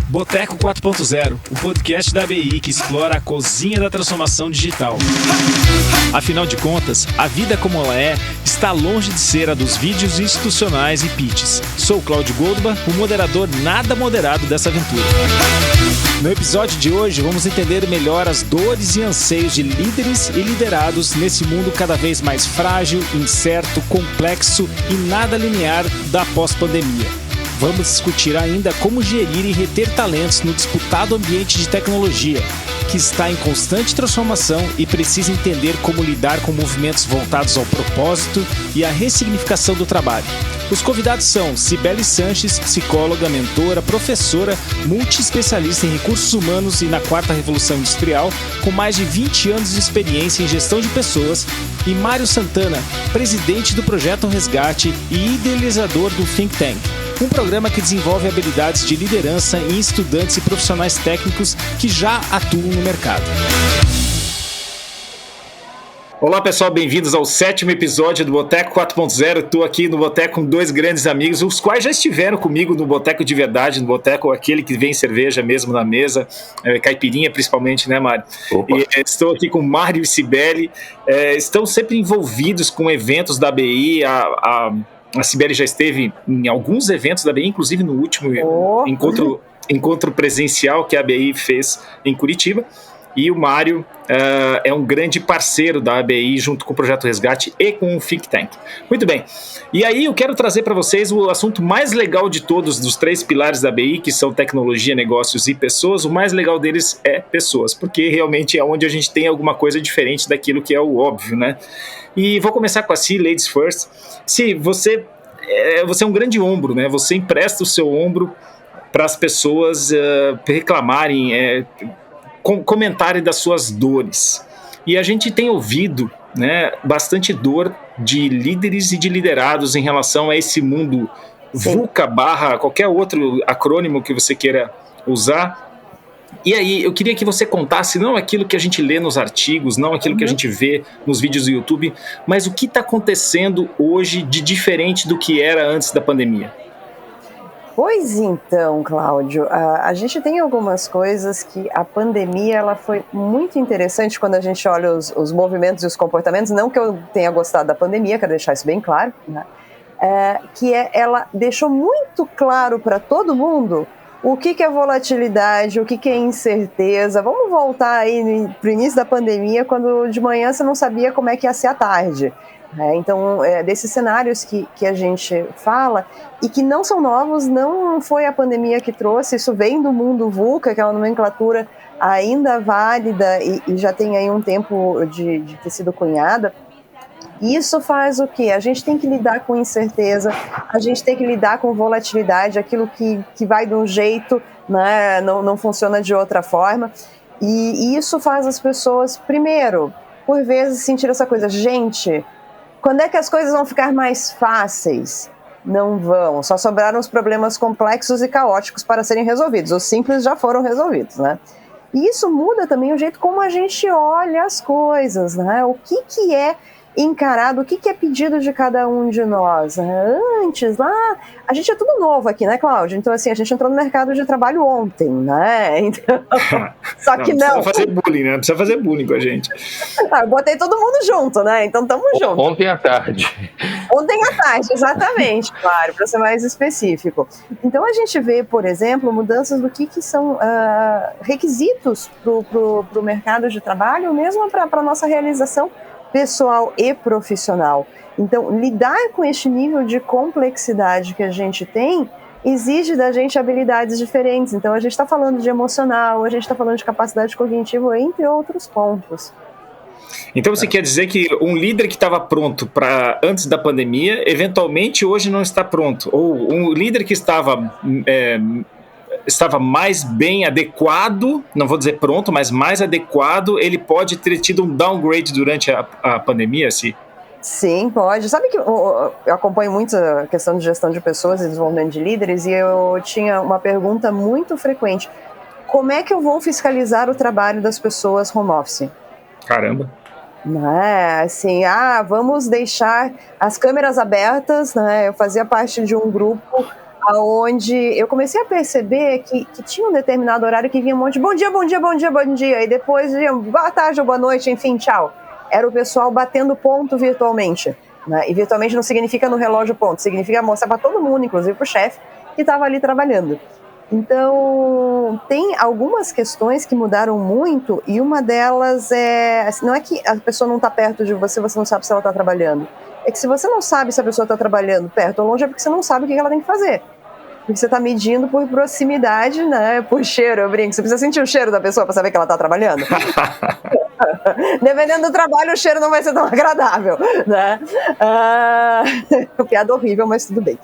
Boteco 4.0, o podcast da ABI que explora a cozinha da transformação digital. Afinal de contas, a vida como ela é está longe de ser a dos vídeos institucionais e pitches. Sou Cláudio Goldman, o moderador nada moderado dessa aventura. No episódio de hoje, vamos entender melhor as dores e anseios de líderes e liderados nesse mundo cada vez mais frágil, incerto, complexo e nada linear da pós-pandemia. Vamos discutir ainda como gerir e reter talentos no disputado ambiente de tecnologia, que está em constante transformação e precisa entender como lidar com movimentos voltados ao propósito e à ressignificação do trabalho. Os convidados são Cibele Sanches, psicóloga, mentora, professora, multi-especialista em recursos humanos e na quarta revolução industrial, com mais de 20 anos de experiência em gestão de pessoas, e Mário Santana, presidente do Projeto Resgate e idealizador do Think Tank, um programa que desenvolve habilidades de liderança em estudantes e profissionais técnicos que já atuam no mercado. Olá pessoal, bem-vindos ao 7º episódio do Boteco 4.0. Estou aqui no Boteco com dois grandes amigos, os quais já estiveram comigo no Boteco de verdade, no Boteco aquele que vem cerveja mesmo na mesa, caipirinha principalmente, né, Mário? E estou aqui com Mário e Cibele, estão sempre envolvidos com eventos da ABI. A Cibele já esteve em alguns eventos da ABI, inclusive no último encontro presencial que a ABI fez em Curitiba. E o Mário é um grande parceiro da ABI junto com o Projeto Resgate e com o Think Tank. Muito bem. E aí eu quero trazer para vocês o assunto mais legal de todos, dos 3 pilares da ABI, que são tecnologia, negócios e pessoas. O mais legal deles é pessoas, porque realmente é onde a gente tem alguma coisa diferente daquilo que é o óbvio, né? E vou começar com a Si, Ladies First. Si, você é um grande ombro, né? Você empresta o seu ombro para as pessoas reclamarem, comentarem das suas dores. E a gente tem ouvido, né, bastante dor de líderes e de liderados em relação a esse mundo VUCA / qualquer outro acrônimo que você queira usar. E aí, eu queria que você contasse não aquilo que a gente lê nos artigos, não aquilo que a gente vê nos vídeos do YouTube, mas o que está acontecendo hoje de diferente do que era antes da pandemia. Pois então, Cláudio, a gente tem algumas coisas que a pandemia ela foi muito interessante quando a gente olha os movimentos e os comportamentos, não que eu tenha gostado da pandemia, quero deixar isso bem claro, né? Ela deixou muito claro para todo mundo o que é volatilidade, o que é incerteza. Vamos voltar aí para o início da pandemia, quando de manhã você não sabia como é que ia ser à tarde. Então, desses cenários que a gente fala e que não são novos, não foi a pandemia que trouxe, isso vem do mundo VUCA, que é uma nomenclatura ainda válida e já tem aí um tempo de ter sido cunhada. Isso faz o quê? A gente tem que lidar com incerteza, a gente tem que lidar com volatilidade, aquilo que vai de um jeito, né, não funciona de outra forma. E isso faz as pessoas, primeiro, por vezes, sentir essa coisa, gente, quando é que as coisas vão ficar mais fáceis? Não vão, só sobraram os problemas complexos e caóticos para serem resolvidos, os simples já foram resolvidos, né? E isso muda também o jeito como a gente olha as coisas, né? O que é encarado, o que é pedido de cada um de nós. Antes, lá, a gente é tudo novo aqui, né, Cláudio? Então, assim, a gente entrou no mercado de trabalho ontem, né? Então, só que não. Precisa fazer bullying, né? Precisa fazer bullying com a gente. Eu botei todo mundo junto, né? Então, tamo junto. Ontem à tarde. Ontem à tarde, exatamente, claro, para ser mais específico. Então, a gente vê, por exemplo, mudanças do que são requisitos pro mercado de trabalho, mesmo para a nossa realização pessoal e profissional. Então, lidar com este nível de complexidade que a gente tem exige da gente habilidades diferentes. Então, a gente está falando de emocional, a gente está falando de capacidade cognitiva, entre outros pontos. Então, você quer dizer que um líder que estava pronto para antes da pandemia, eventualmente hoje não está pronto? Ou um líder que estava mais bem adequado, não vou dizer pronto, mas mais adequado, ele pode ter tido um downgrade durante a pandemia, assim? Sim, pode. Sabe que eu acompanho muito a questão de gestão de pessoas e desenvolvimento de líderes, e eu tinha uma pergunta muito frequente. Como é que eu vou fiscalizar o trabalho das pessoas home office? Caramba! Né? Assim, vamos deixar as câmeras abertas, né? Eu fazia parte de um grupo Aonde eu comecei a perceber que tinha um determinado horário que vinha um monte de bom dia, bom dia, bom dia, bom dia, e depois boa tarde ou boa noite, enfim, tchau. Era o pessoal batendo ponto virtualmente, né? E virtualmente não significa no relógio ponto, significa mostrar para todo mundo, inclusive para o chefe, que estava ali trabalhando. Então, tem algumas questões que mudaram muito, e uma delas não é que a pessoa não está perto de você, você não sabe se ela está trabalhando. É que se você não sabe se a pessoa está trabalhando perto ou longe, é porque você não sabe o que ela tem que fazer. Porque você está medindo por proximidade, né? Por cheiro, eu brinco. Você precisa sentir o cheiro da pessoa para saber que ela está trabalhando. Dependendo do trabalho, o cheiro não vai ser tão agradável, né? Piada horrível, mas tudo bem.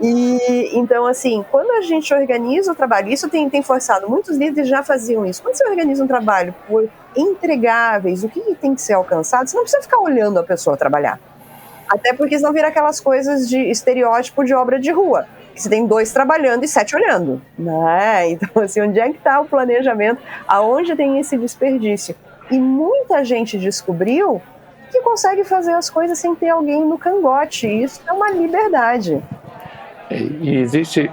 E então, assim, quando a gente organiza o trabalho, isso tem forçado, muitos líderes já faziam isso. Quando você organiza um trabalho por entregáveis, o que tem que ser alcançado, você não precisa ficar olhando a pessoa trabalhar. Até porque senão vira aquelas coisas de estereótipo de obra de rua. Que você tem 2 trabalhando e 7 olhando, né? Então, assim, onde é que está o planejamento? Aonde tem esse desperdício? E muita gente descobriu que consegue fazer as coisas sem ter alguém no cangote. Isso é uma liberdade. E existe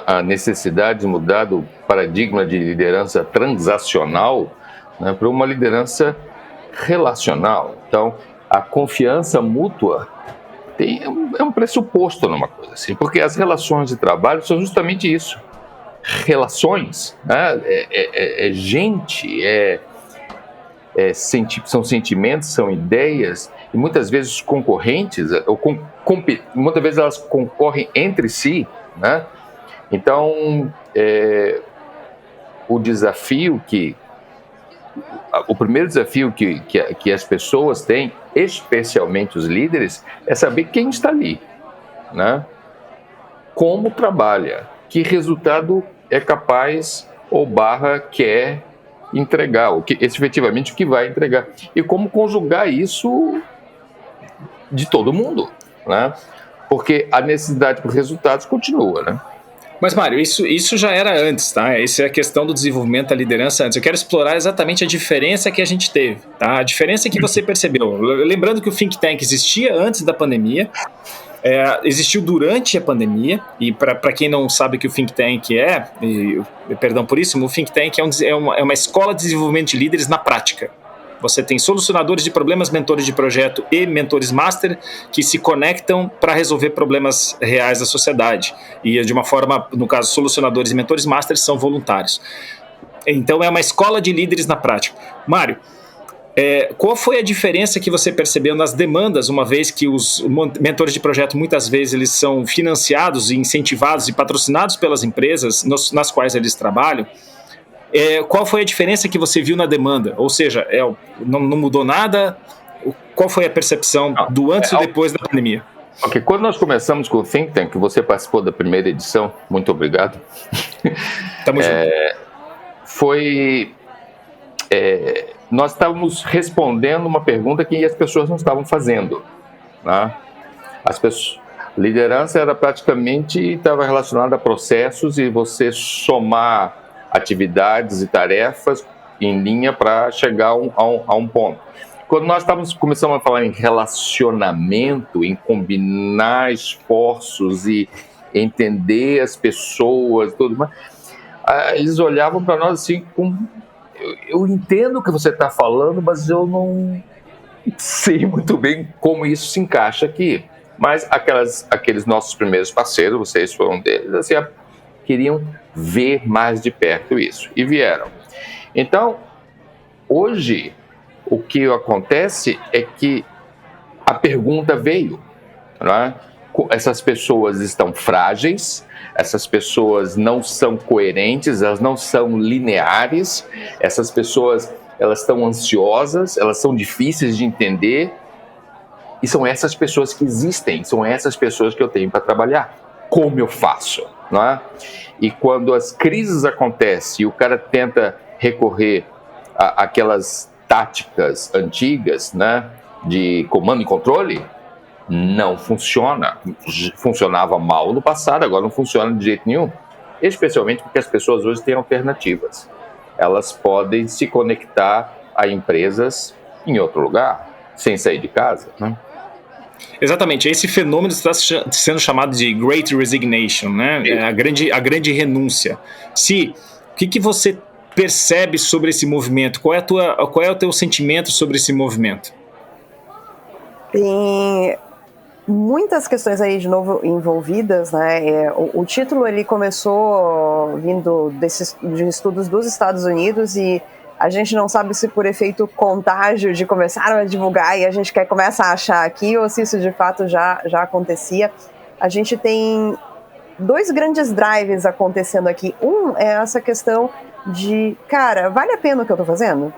a necessidade de mudar do paradigma de liderança transacional, né, para uma liderança relacional. Então, a confiança mútua é um pressuposto numa coisa assim, porque as relações de trabalho são justamente isso. Relações, né? Gente, são sentimentos, são ideias, e muitas vezes os concorrentes, muitas vezes elas concorrem entre si, né? Então, o primeiro desafio que as pessoas têm, especialmente os líderes, é saber quem está ali, né? Como trabalha, que resultado é capaz ou quer entregar, efetivamente o que vai entregar, e como conjugar isso de todo mundo, né? Porque a necessidade por resultados continua, né? Mas, Mário, isso já era antes, tá? Essa é a questão do desenvolvimento da liderança antes. Eu quero explorar exatamente a diferença que a gente teve, tá? A diferença que você percebeu. Lembrando que o Think Tank existia antes da pandemia, existiu durante a pandemia, e para quem não sabe o que o Think Tank perdão por isso, o Think Tank é uma escola de desenvolvimento de líderes na prática. Você tem solucionadores de problemas, mentores de projeto e mentores master que se conectam para resolver problemas reais da sociedade. E de uma forma, no caso, solucionadores e mentores master são voluntários. Então é uma escola de líderes na prática. Mário, qual foi a diferença que você percebeu nas demandas, uma vez que os mentores de projeto muitas vezes eles são financiados, incentivados e patrocinados pelas empresas nas quais eles trabalham? Qual foi a diferença que você viu na demanda? Ou seja, não mudou nada? Qual foi a percepção do antes e depois da pandemia? Ok, quando nós começamos com o Think Tank, você participou da primeira edição, muito obrigado. Tamo junto. Nós estávamos respondendo uma pergunta que as pessoas não estavam fazendo, né? Liderança era estava relacionada a processos e você somar atividades e tarefas em linha para chegar a um ponto. Quando nós começamos a falar em relacionamento, em combinar esforços e entender as pessoas, tudo mais, eles olhavam para nós assim, eu entendo o que você está falando, mas eu não sei muito bem como isso se encaixa aqui. Mas aqueles nossos primeiros parceiros, vocês foram deles, assim, queriam ver mais de perto isso, e vieram. Então, hoje, o que acontece é que a pergunta veio, né? Essas pessoas estão frágeis, essas pessoas não são coerentes, elas não são lineares, essas pessoas elas estão ansiosas, elas são difíceis de entender, e são essas pessoas que existem, são essas pessoas que eu tenho para trabalhar. Como eu faço? Não é? E quando as crises acontecem e o cara tenta recorrer àquelas táticas antigas, né, de comando e controle, não funciona. Funcionava mal no passado, agora não funciona de jeito nenhum. Especialmente porque as pessoas hoje têm alternativas. Elas podem se conectar a empresas em outro lugar, sem sair de casa, né? Exatamente, esse fenômeno está sendo chamado de Great Resignation, né? A grande renúncia. O que você percebe sobre esse movimento? Qual é o teu sentimento sobre esse movimento? Tem muitas questões aí de novo envolvidas, né? O título ele começou vindo de estudos dos Estados Unidos e a gente não sabe se por efeito contágio de começaram a divulgar e a gente começa a achar aqui ou se isso de fato já acontecia. A gente tem dois grandes drives acontecendo aqui. Um é essa questão de, cara, vale a pena o que eu tô fazendo?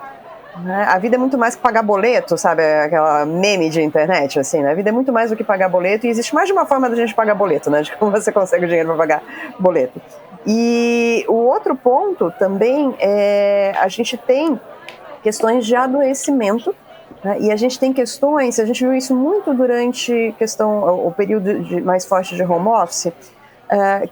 A vida é muito mais que pagar boleto, sabe? Aquela meme de internet, assim, né? A vida é muito mais do que pagar boleto e existe mais de uma forma da gente pagar boleto, né? De como você consegue o dinheiro para pagar boleto. E o outro ponto também é a gente tem questões de adoecimento, né? E a gente tem questões, a gente viu isso muito durante o período mais forte de home office,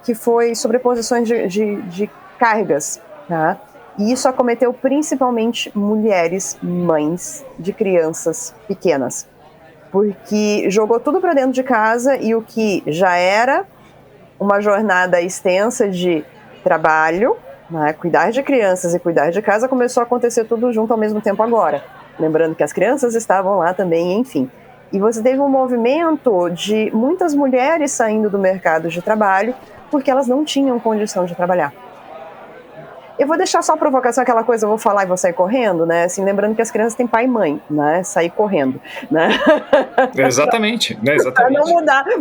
que foi sobreposições de cargas, tá? E isso acometeu principalmente mulheres, mães de crianças pequenas, porque jogou tudo para dentro de casa e o que já era uma jornada extensa de trabalho, né, cuidar de crianças e cuidar de casa, começou a acontecer tudo junto ao mesmo tempo agora. Lembrando que as crianças estavam lá também, enfim. E você teve um movimento de muitas mulheres saindo do mercado de trabalho porque elas não tinham condição de trabalhar. Eu vou deixar só a provocação, aquela coisa, eu vou falar e vou sair correndo, né? Assim, lembrando que as crianças têm pai e mãe, né? Sair correndo, né? Exatamente, né? Exatamente.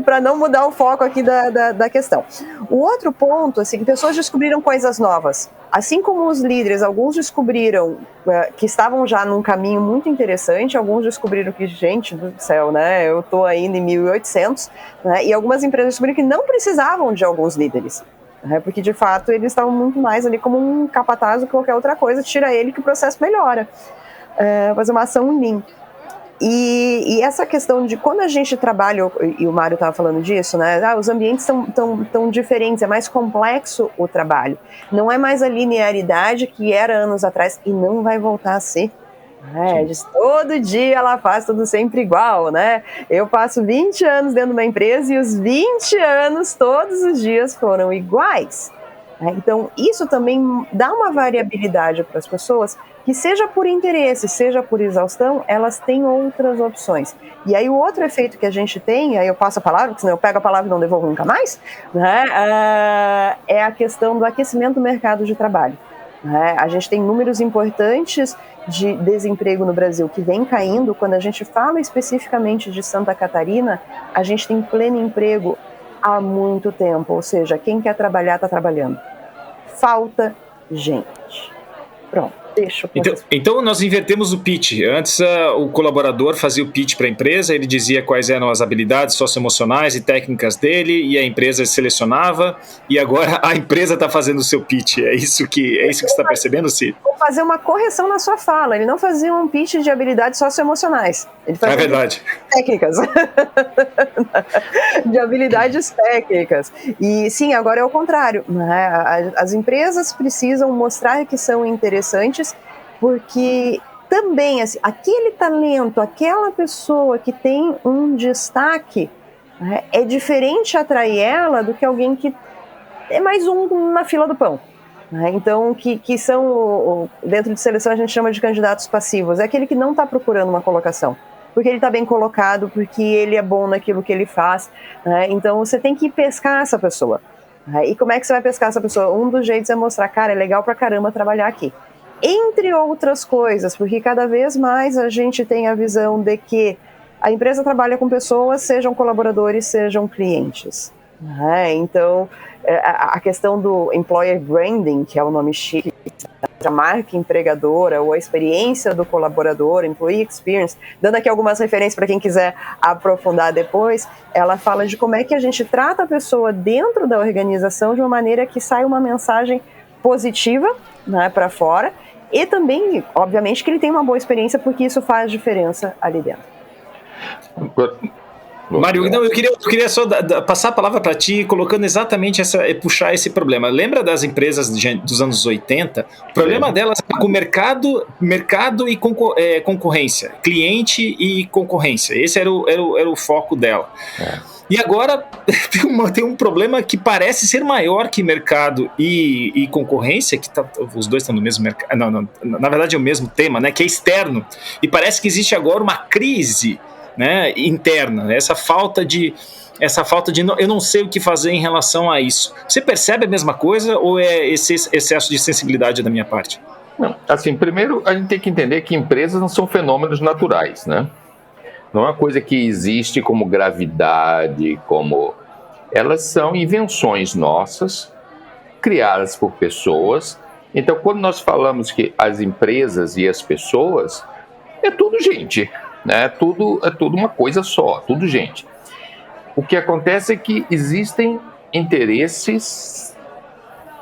Para não mudar o foco aqui da questão. O outro ponto, assim, pessoas descobriram coisas novas. Assim como os líderes, alguns descobriram que estavam já num caminho muito interessante, alguns descobriram que, gente do céu, né? Eu tô ainda em 1800, né? E algumas empresas descobriram que não precisavam de alguns líderes. Porque de fato eles estavam muito mais ali como um capataz ou qualquer outra coisa, tira ele que o processo melhora, fazer uma ação lean. E essa questão de quando a gente trabalha, e o Mário estava falando disso, né? Os ambientes são tão diferentes, é mais complexo o trabalho, não é mais a linearidade que era anos atrás e não vai voltar a ser. Todo dia ela faz tudo sempre igual, né? Eu passo 20 anos dentro de uma empresa e os 20 anos, todos os dias foram iguais. Então, isso também dá uma variabilidade para as pessoas, que seja por interesse, seja por exaustão, elas têm outras opções. E aí o outro efeito que a gente tem, aí eu passo a palavra, porque senão eu pego a palavra e não devolvo nunca mais, né? É a questão do aquecimento do mercado de trabalho. A gente tem números importantes de desemprego no Brasil que vem caindo. Quando a gente fala especificamente de Santa Catarina, a gente tem pleno emprego há muito tempo, ou seja, quem quer trabalhar está trabalhando. Falta gente. Pronto. Então nós invertemos o pitch. Antes o colaborador fazia o pitch para a empresa, ele dizia quais eram as habilidades socioemocionais e técnicas dele e a empresa selecionava, e agora a empresa está fazendo o seu pitch. É isso que você está percebendo, Cid? Vou fazer uma correção na sua fala. Ele não fazia um pitch de habilidades socioemocionais. Ele fazia verdade. Técnicas. De habilidades técnicas. E sim, agora é o contrário. As empresas precisam mostrar que são interessantes, porque também assim, aquele talento, aquela pessoa que tem um destaque, é diferente atrair ela do que alguém que é mais um na fila do pão. Então, que são, dentro de seleção a gente chama de candidatos passivos, é aquele que não está procurando uma colocação, porque ele está bem colocado, porque ele é bom naquilo que ele faz, então você tem que pescar essa pessoa. E como é que você vai pescar essa pessoa? Um dos jeitos é mostrar, cara, é legal pra caramba trabalhar aqui. Entre outras coisas, porque cada vez mais a gente tem a visão de que a empresa trabalha com pessoas, sejam colaboradores, sejam clientes. Então, a questão do employer branding, que é o nome chique, a marca empregadora ou a experiência do colaborador, employee experience, dando aqui algumas referências para quem quiser aprofundar depois, ela fala de como é que a gente trata a pessoa dentro da organização de uma maneira que saia uma mensagem positiva, para fora, e também, obviamente, que ele tem uma boa experiência, porque isso faz diferença ali dentro. Mário, não, eu queria só passar a palavra para ti, colocando exatamente puxar esse problema. Lembra das empresas dos anos 80? O problema delas era com mercado e concorrência, cliente e concorrência. Esse era o foco dela. E agora tem um problema que parece ser maior que mercado e concorrência, que os dois estão no mesmo mercado. Não, na verdade é o mesmo tema, né? Que é externo. E parece que existe agora uma crise, né, interna, essa falta de eu não sei o que fazer em relação a isso. Você percebe a mesma coisa ou é esse excesso de sensibilidade da minha parte? Não, assim, primeiro a gente tem que entender que empresas não são fenômenos naturais, né? Não é uma coisa que existe como gravidade, elas são invenções nossas, criadas por pessoas. Então, quando nós falamos que as empresas e as pessoas, é tudo gente, né? É tudo uma coisa só, tudo gente. O que acontece é que existem interesses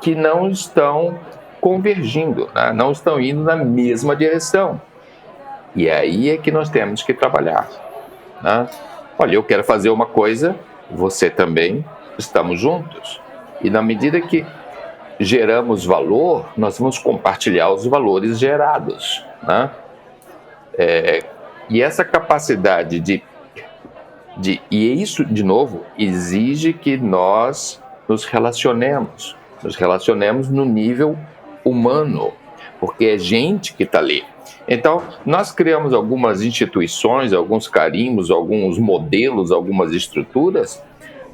que não estão convergindo, né? Não estão indo na mesma direção. E aí é que nós temos que trabalhar, né? Olha, eu quero fazer uma coisa, você também, estamos juntos. E na medida que geramos valor, nós vamos compartilhar os valores gerados, né? E essa capacidade e isso, de novo, exige que nós nos relacionemos no nível humano, porque é gente que está ali. Então, nós criamos algumas instituições, alguns carimbos, alguns modelos, algumas estruturas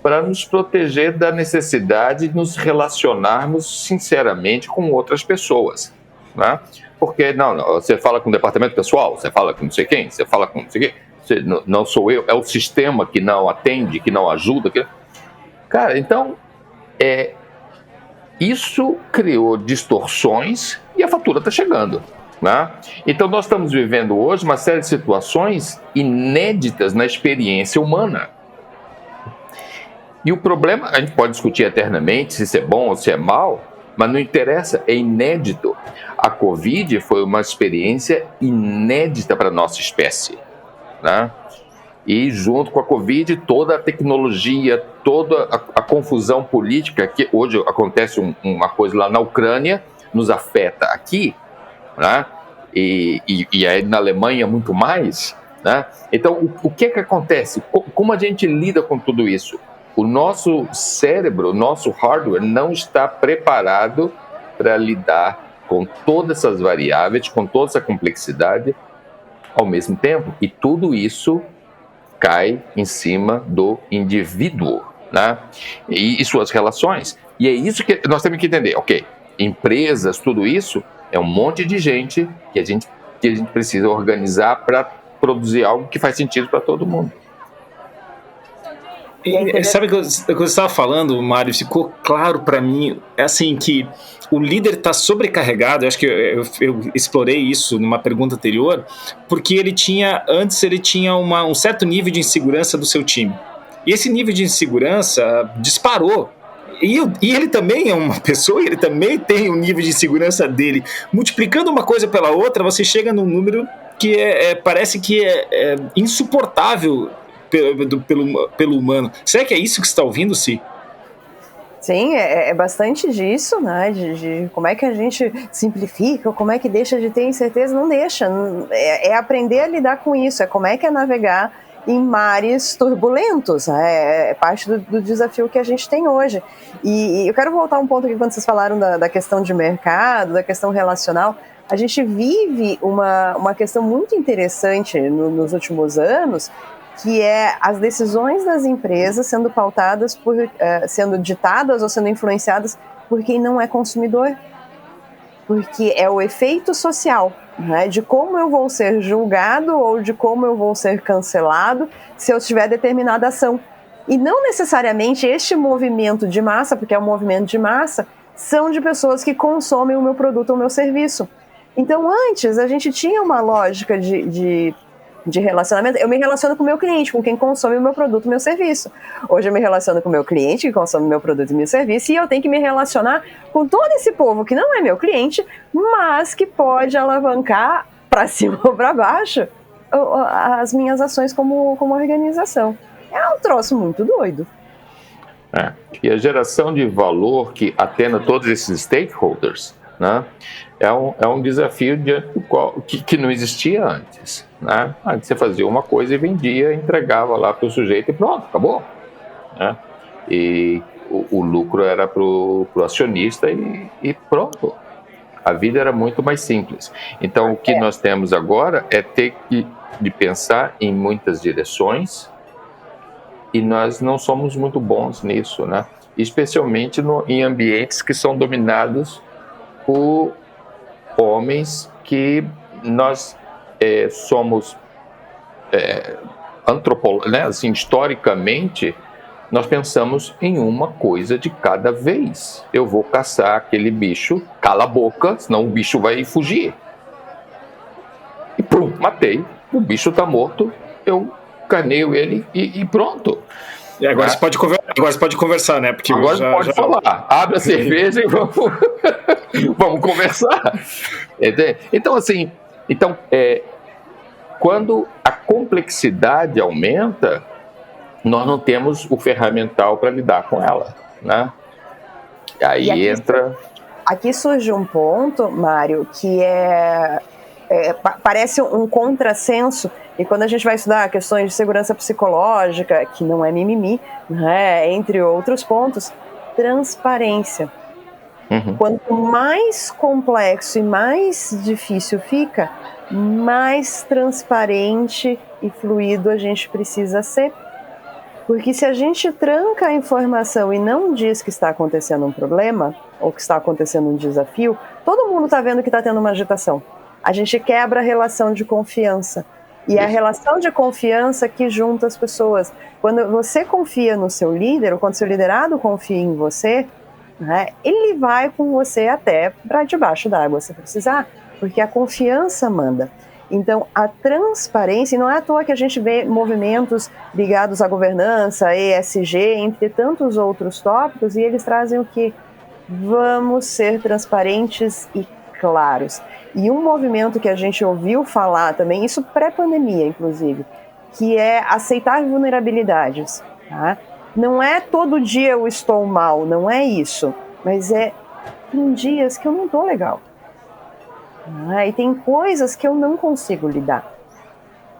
para nos proteger da necessidade de nos relacionarmos sinceramente com outras pessoas, né? Porque, não, você fala com o departamento pessoal, você fala com não sei quem, você fala com não sei quem, não sou eu, é o sistema que não atende, que não ajuda. Cara, então, isso criou distorções e a fatura está chegando, né? Então, nós estamos vivendo hoje uma série de situações inéditas na experiência humana. E o problema, a gente pode discutir eternamente se isso é bom ou se é mal, mas não interessa, é inédito. A Covid foi uma experiência inédita para a nossa espécie, né? E junto com a Covid, toda a tecnologia, toda a confusão política, que hoje acontece uma coisa lá na Ucrânia, nos afeta aqui, né? E aí na Alemanha muito mais, né? Então, o que acontece? Como a gente lida com tudo isso? O nosso cérebro, o nosso hardware não está preparado para lidar com todas essas variáveis, com toda essa complexidade ao mesmo tempo. E tudo isso cai em cima do indivíduo, né? E suas relações. E é isso que nós temos que entender. Ok, empresas, tudo isso é um monte de gente que a gente precisa organizar para produzir algo que faz sentido para todo mundo. E, sabe o que você estava falando, Mário? Ficou claro para mim, assim, que o líder está sobrecarregado. Eu acho que eu explorei isso numa pergunta anterior, porque ele tinha um certo nível de insegurança do seu time. E esse nível de insegurança disparou. E ele também é uma pessoa, ele também tem um nível de insegurança dele. Multiplicando uma coisa pela outra, você chega num número que parece que é insuportável pelo humano. Será que é isso que você está ouvindo, Si? Sim, é bastante disso, né? De como é que a gente simplifica, como é que deixa de ter incerteza. Não deixa. É aprender a lidar com isso, é como é que é navegar em mares turbulentos. É parte do desafio que a gente tem hoje. E eu quero voltar um ponto aqui quando vocês falaram da questão de mercado, da questão relacional. A gente vive uma questão muito interessante nos últimos anos, que é as decisões das empresas sendo pautadas sendo ditadas ou sendo influenciadas por quem não é consumidor. Porque é o efeito social, né, de como eu vou ser julgado ou de como eu vou ser cancelado se eu tiver determinada ação. E não necessariamente este movimento de massa, porque é um movimento de massa, são de pessoas que consomem o meu produto ou o meu serviço. Então, antes, a gente tinha uma lógica de relacionamento. Eu me relaciono com o meu cliente, com quem consome o meu produto e o meu serviço. Hoje eu me relaciono com o meu cliente, que consome o meu produto e o meu serviço, e eu tenho que me relacionar com todo esse povo que não é meu cliente, mas que pode alavancar para cima ou para baixo as minhas ações como organização. É um troço muito doido. E a geração de valor que atenda todos esses stakeholders, né, é um desafio que não existia antes. Né? Antes você fazia uma coisa e vendia, entregava lá para o sujeito e pronto, acabou. Né? E o lucro era para o acionista e pronto. A vida era muito mais simples. Então, o que nós temos agora é ter de pensar em muitas direções, e nós não somos muito bons nisso, né? Especialmente em ambientes que são dominados por homens que nós somos né? Assim, historicamente, nós pensamos em uma coisa de cada vez. Eu vou caçar aquele bicho, cala a boca, senão o bicho vai fugir. E pum, matei, o bicho está morto, eu carneio ele e pronto. E agora, você pode conversar, né? Porque agora você pode falar. Abre a cerveja e vamos conversar. Então, assim, quando a complexidade aumenta, nós não temos o ferramental para lidar com ela, né? Aí Aqui surge um ponto, Mário, que parece um contrassenso, e quando a gente vai estudar questões de segurança psicológica, que não é mimimi, né, entre outros pontos, transparência. Quanto mais complexo e mais difícil fica, mais transparente e fluido a gente precisa ser. Porque se a gente tranca a informação e não diz que está acontecendo um problema, ou que está acontecendo um desafio, todo mundo está vendo que está tendo uma agitação. A gente quebra a relação de confiança. E é a relação de confiança que junta as pessoas. Quando você confia no seu líder, ou quando seu liderado confia em você, né, ele vai com você até para debaixo d'água se precisar, porque a confiança manda. Então, a transparência, e não é à toa que a gente vê movimentos ligados à governança, ESG, entre tantos outros tópicos, e eles trazem o quê? Vamos ser transparentes e claros. E um movimento que a gente ouviu falar também, isso pré-pandemia, inclusive, que é aceitar vulnerabilidades. Tá? Não é todo dia eu estou mal, não é isso, mas tem dias que eu não estou legal. E tem coisas que eu não consigo lidar.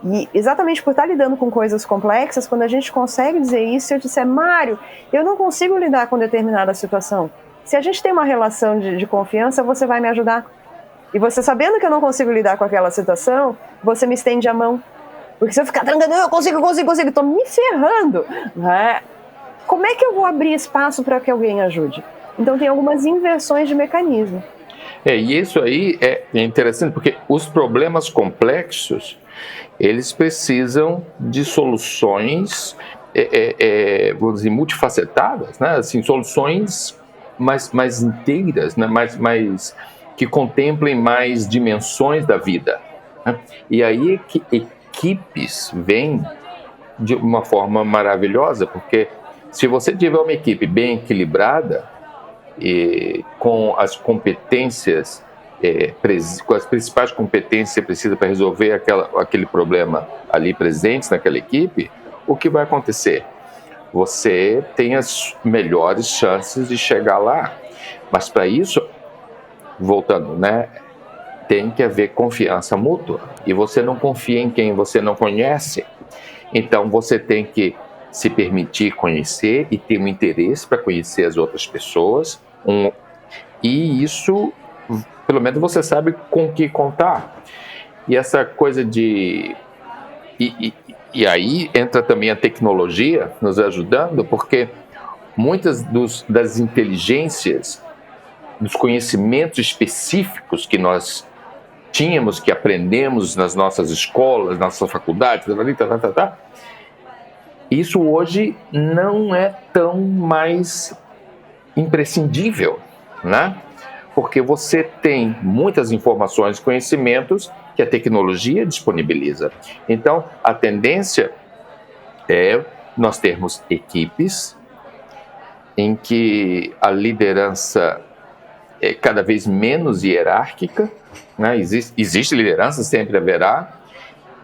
E exatamente por estar lidando com coisas complexas, quando a gente consegue dizer isso, eu disser, Mário, eu não consigo lidar com determinada situação. Se a gente tem uma relação de confiança, você vai me ajudar. E você sabendo que eu não consigo lidar com aquela situação, você me estende a mão. Porque se eu ficar trancando, eu consigo, estou me ferrando. Né? Como é que eu vou abrir espaço para que alguém ajude? Então tem algumas inversões de mecanismo. E isso aí é interessante, porque os problemas complexos, eles precisam de soluções, vamos dizer, multifacetadas, né? Assim, soluções mais inteiras, né? mais que contemplem mais dimensões da vida. Né? E aí que equipes vêm de uma forma maravilhosa, porque se você tiver uma equipe bem equilibrada, com as competências, com as principais competências que você precisa para resolver aquele problema ali presentes naquela equipe, o que vai acontecer? Você tem as melhores chances de chegar lá. Mas para isso, voltando, né, tem que haver confiança mútua. E você não confia em quem você não conhece. Então você tem que se permitir conhecer e ter um interesse para conhecer as outras pessoas. E isso, pelo menos você sabe com o que contar. E essa coisa de... E aí entra também a tecnologia nos ajudando, porque muitas das inteligências, dos conhecimentos específicos que nós tínhamos, que aprendemos nas nossas escolas, nas nossas faculdades, isso hoje não é tão mais imprescindível, né? Porque você tem muitas informações e conhecimentos que a tecnologia disponibiliza. Então, a tendência é nós termos equipes em que a liderança é cada vez menos hierárquica, né? Existe liderança, sempre haverá,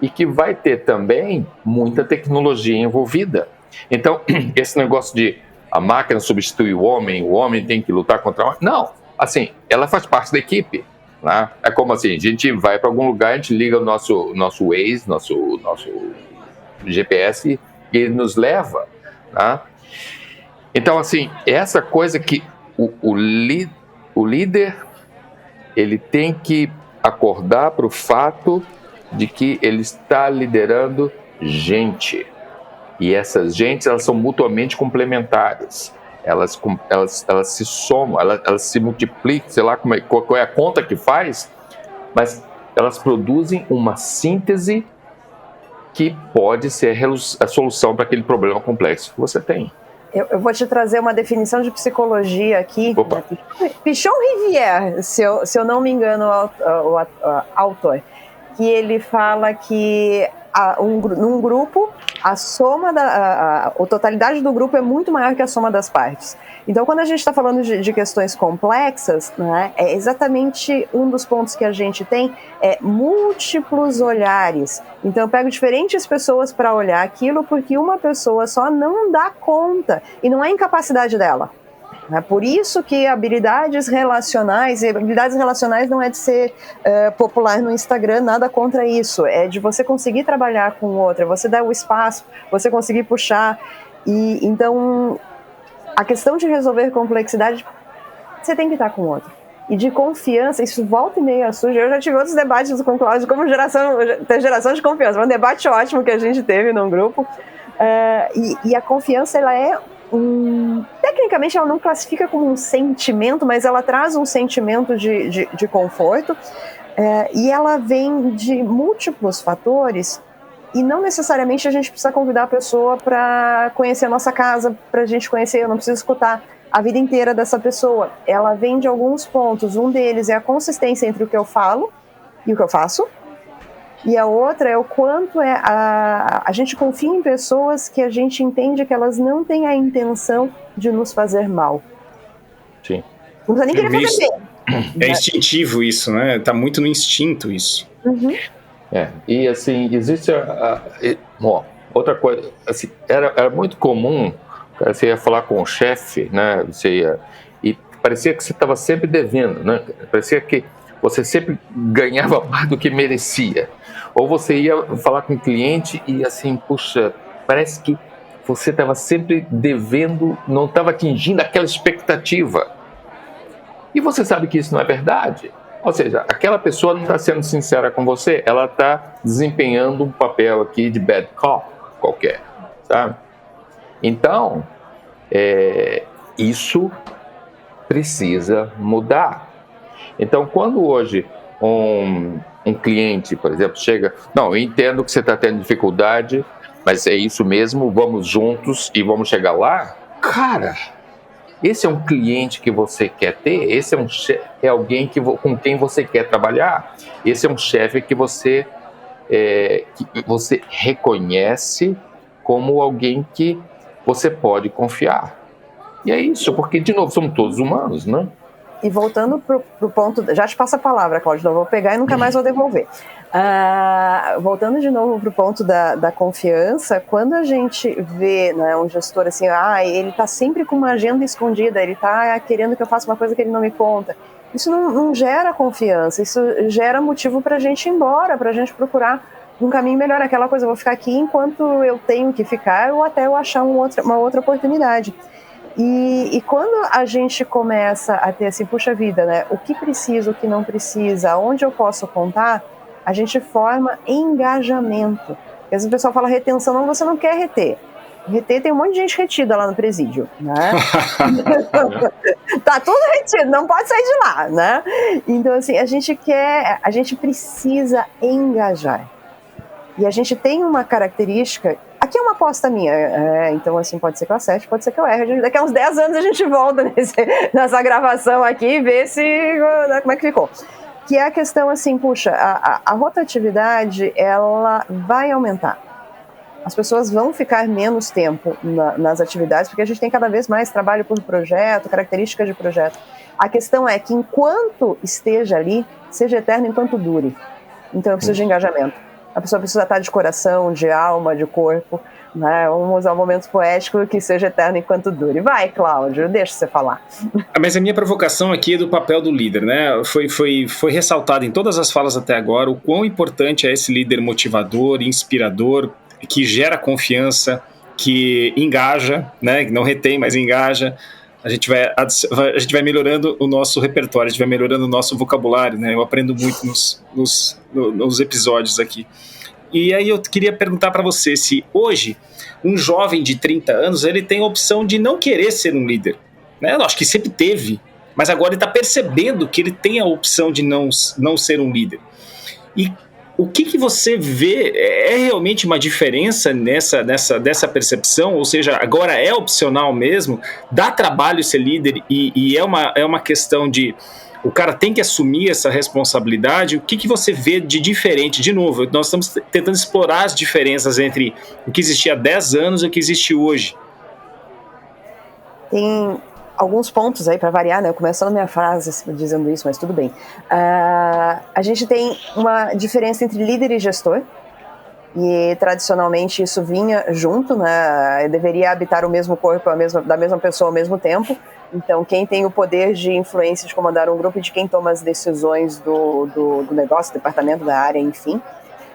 e que vai ter também muita tecnologia envolvida. Então, esse negócio de a máquina substitui o homem tem que lutar contra a máquina, não, assim, ela faz parte da equipe, né? É como assim, a gente vai para algum lugar, a gente liga o nosso Waze, nosso GPS, e ele nos leva, né? Então, assim, essa coisa que o líder, ele tem que acordar para o fato de que ele está liderando gente. E essas gentes, elas são mutuamente complementares. Elas se somam, elas se multiplicam, sei lá qual é a conta que faz, mas elas produzem uma síntese que pode ser a solução para aquele problema complexo que você tem. Eu vou te trazer uma definição de psicologia aqui. Pichon Rivière, se eu não me engano, o autor, que ele fala que num grupo, a totalidade do grupo é muito maior que a soma das partes. Então, quando a gente está falando de questões complexas, né, é exatamente um dos pontos que a gente tem, múltiplos olhares. Então, eu pego diferentes pessoas para olhar aquilo, porque uma pessoa só não dá conta, e não é incapacidade dela. É por isso que habilidades relacionais não é de ser popular no Instagram, nada contra isso, é de você conseguir trabalhar com o outro, você dar o espaço, você conseguir puxar, e então a questão de resolver complexidade, você tem que estar com o outro. E de confiança, isso volta e meia suja. Eu já tive outros debates com o Cláudio, como geração de confiança, um debate ótimo que a gente teve num grupo, e a confiança, ela é tecnicamente ela não classifica como um sentimento, mas ela traz um sentimento de conforto, e ela vem de múltiplos fatores, e não necessariamente a gente precisa convidar a pessoa para conhecer a nossa casa, para a gente conhecer, eu não preciso escutar a vida inteira dessa pessoa. Ela vem de alguns pontos, um deles é a consistência entre o que eu falo e o que eu faço, e a outra é o quanto a gente confia em pessoas que a gente entende que elas não têm a intenção de nos fazer mal. Sim. Não precisa nem querer fazer bem. É instintivo isso, né? Tá muito no instinto isso. Uhum. E assim, existe outra coisa, assim, era muito comum, você ia falar com o chefe, né? E parecia que você estava sempre devendo, né? Parecia que você sempre ganhava mais do que merecia. Ou você ia falar com o cliente e assim, puxa, parece que você estava sempre devendo, não estava atingindo aquela expectativa. E você sabe que isso não é verdade. Ou seja, aquela pessoa não está sendo sincera com você, ela está desempenhando um papel aqui de bad cop qualquer, sabe? Então, isso precisa mudar. Então, quando hoje um cliente, por exemplo, chega, não, eu entendo que você está tendo dificuldade, mas é isso mesmo, vamos juntos e vamos chegar lá. Cara, esse é um cliente que você quer ter, esse é alguém com quem você quer trabalhar, esse é um chefe que você reconhece como alguém que você pode confiar. E é isso, porque, de novo, somos todos humanos, né? E voltando pro ponto, já te passo a palavra, Cláudio, eu vou pegar e nunca mais vou devolver. Voltando de novo pro ponto da confiança, quando a gente vê, né, um gestor assim, ele tá sempre com uma agenda escondida, ele tá querendo que eu faça uma coisa que ele não me conta, isso não gera confiança, isso gera motivo pra gente ir embora, pra gente procurar um caminho melhor, aquela coisa, eu vou ficar aqui enquanto eu tenho que ficar, ou até eu achar uma outra oportunidade. E quando a gente começa a ter assim, puxa vida, né, o que precisa, o que não precisa, onde eu posso contar, a gente forma engajamento. Porque às vezes o pessoal fala retenção, não, você não quer reter. Reter tem um monte de gente retida lá no presídio, né? Tá tudo retido, não pode sair de lá, né? Então assim, a gente precisa engajar. E a gente tem uma característica, aqui é uma aposta minha, então assim, pode ser que eu acerte, pode ser que eu erre, daqui a uns 10 anos a gente volta nessa gravação aqui e vê como é que ficou. Que é a questão assim, puxa, a rotatividade, ela vai aumentar. As pessoas vão ficar menos tempo nas atividades, porque a gente tem cada vez mais trabalho por projeto, características de projeto. A questão é que enquanto esteja ali, seja eterno enquanto dure. Então eu preciso de engajamento. a pessoa precisa estar de coração, de alma, de corpo, né? Vamos usar um momento poético que seja eterno enquanto dure. Vai, Cláudio, deixa você falar. Mas a minha provocação aqui é do papel do líder, né? Foi ressaltado em todas as falas até agora o quão importante é esse líder motivador, inspirador, que gera confiança, que engaja, né? Que não retém, mas engaja. A gente vai melhorando o nosso repertório, a gente vai melhorando o nosso vocabulário, né? Eu aprendo muito nos episódios aqui. E aí eu queria perguntar para você se hoje um jovem de 30 anos ele tem a opção de não querer ser um líder, né? Eu acho que sempre teve, mas agora ele está percebendo que ele tem a opção de não ser um líder. E o que você vê é realmente uma diferença dessa percepção? Ou seja, agora é opcional mesmo? Dá trabalho ser líder e é uma questão de o cara tem que assumir essa responsabilidade? O que você vê de diferente? De novo, nós estamos tentando explorar as diferenças entre o que existia há 10 anos e o que existe hoje. Tem alguns pontos aí para variar, né? Começando minha frase dizendo isso, mas tudo bem. A gente tem uma diferença entre líder e gestor, e tradicionalmente isso vinha junto, né? Deveria habitar o mesmo corpo da mesma pessoa ao mesmo tempo. Então, quem tem o poder de influência de comandar um grupo e de quem toma as decisões do negócio, do departamento, da área, enfim.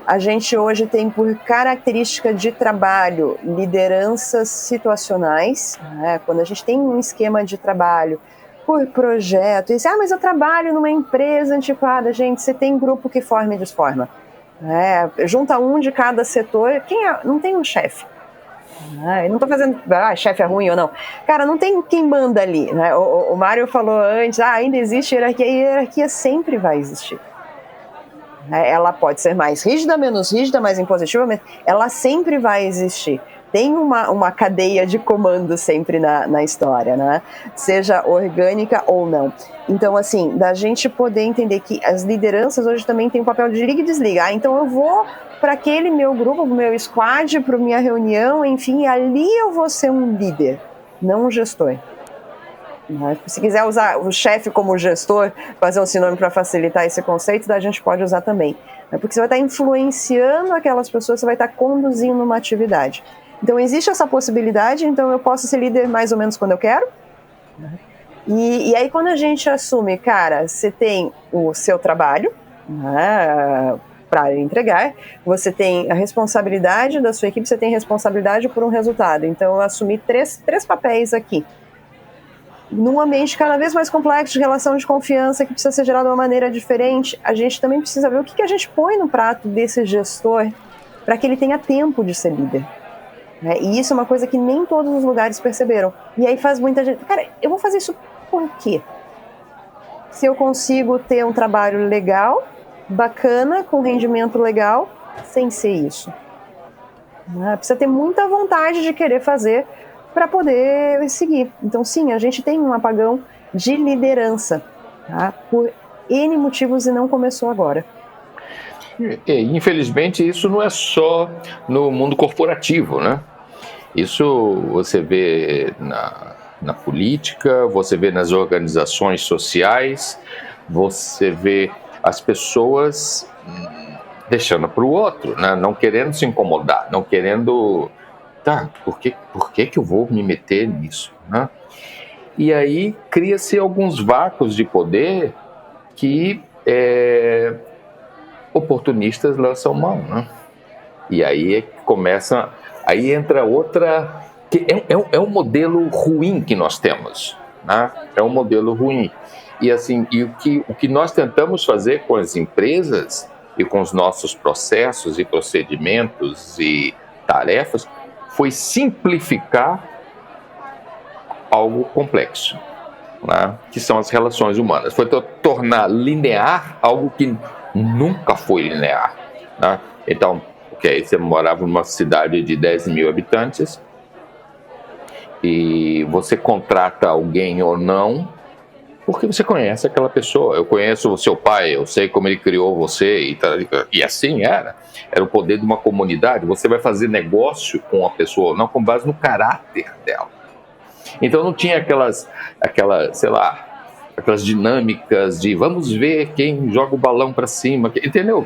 A gente hoje tem, por característica de trabalho, lideranças situacionais, né? Quando a gente tem um esquema de trabalho por projeto, e diz, mas eu trabalho numa empresa antiquada. Gente, você tem grupo que forma e desforma. Junta um de cada setor, não tem um chefe. Eu não estou fazendo, chefe é ruim ou não. Cara, não tem quem manda ali, né? O Mário falou antes, ainda existe hierarquia, e a hierarquia sempre vai existir. Ela pode ser mais rígida, menos rígida, mais impositiva, ela sempre vai existir. Tem uma cadeia de comando sempre na história, né? Seja orgânica ou não. Então, assim, da gente poder entender que as lideranças hoje também têm o papel de liga e desliga. Então eu vou para aquele meu grupo, pro meu squad, para minha reunião, enfim, ali eu vou ser um líder, não um gestor. Se quiser usar o chefe como gestor, fazer um sinônimo para facilitar esse conceito, a gente pode usar também. Porque você vai estar influenciando aquelas pessoas, você vai estar conduzindo uma atividade. Então existe essa possibilidade, então eu posso ser líder mais ou menos quando eu quero. E aí quando a gente assume, cara, você tem o seu trabalho, para entregar, você tem a responsabilidade da sua equipe, você tem responsabilidade por um resultado. Então eu assumi três papéis aqui. Num ambiente cada vez mais complexo de relação de confiança que precisa ser gerado de uma maneira diferente, a gente também precisa ver o que a gente põe no prato desse gestor para que ele tenha tempo de ser líder. E isso é uma coisa que nem todos os lugares perceberam. E aí faz muita gente, cara, eu vou fazer isso por quê? Se eu consigo ter um trabalho legal, bacana, com rendimento legal, sem ser isso. Precisa ter muita vontade de querer fazer para poder seguir. Então, sim, a gente tem um apagão de liderança, por N motivos e não começou agora. Infelizmente, isso não é só no mundo corporativo, né? Isso você vê na política, você vê nas organizações sociais, você vê as pessoas deixando para o outro, né? Não querendo se incomodar, não querendo... por que eu vou me meter nisso, né? E aí cria-se alguns vácuos de poder que oportunistas lançam mão, né? E aí aí entra outra, que é um modelo ruim que nós temos, né? É um modelo ruim. E assim, o que nós tentamos fazer com as empresas e com os nossos processos e procedimentos e tarefas foi simplificar algo complexo, né? Que são as relações humanas. Foi tornar linear algo que nunca foi linear, né? Então, você morava numa cidade de 10 mil habitantes e você contrata alguém ou não porque você conhece aquela pessoa. Eu conheço o seu pai, eu sei como ele criou você, e assim era o poder de uma comunidade. Você vai fazer negócio com a pessoa, não com base no caráter dela. Então não tinha aquelas dinâmicas de vamos ver quem joga o balão para cima, entendeu?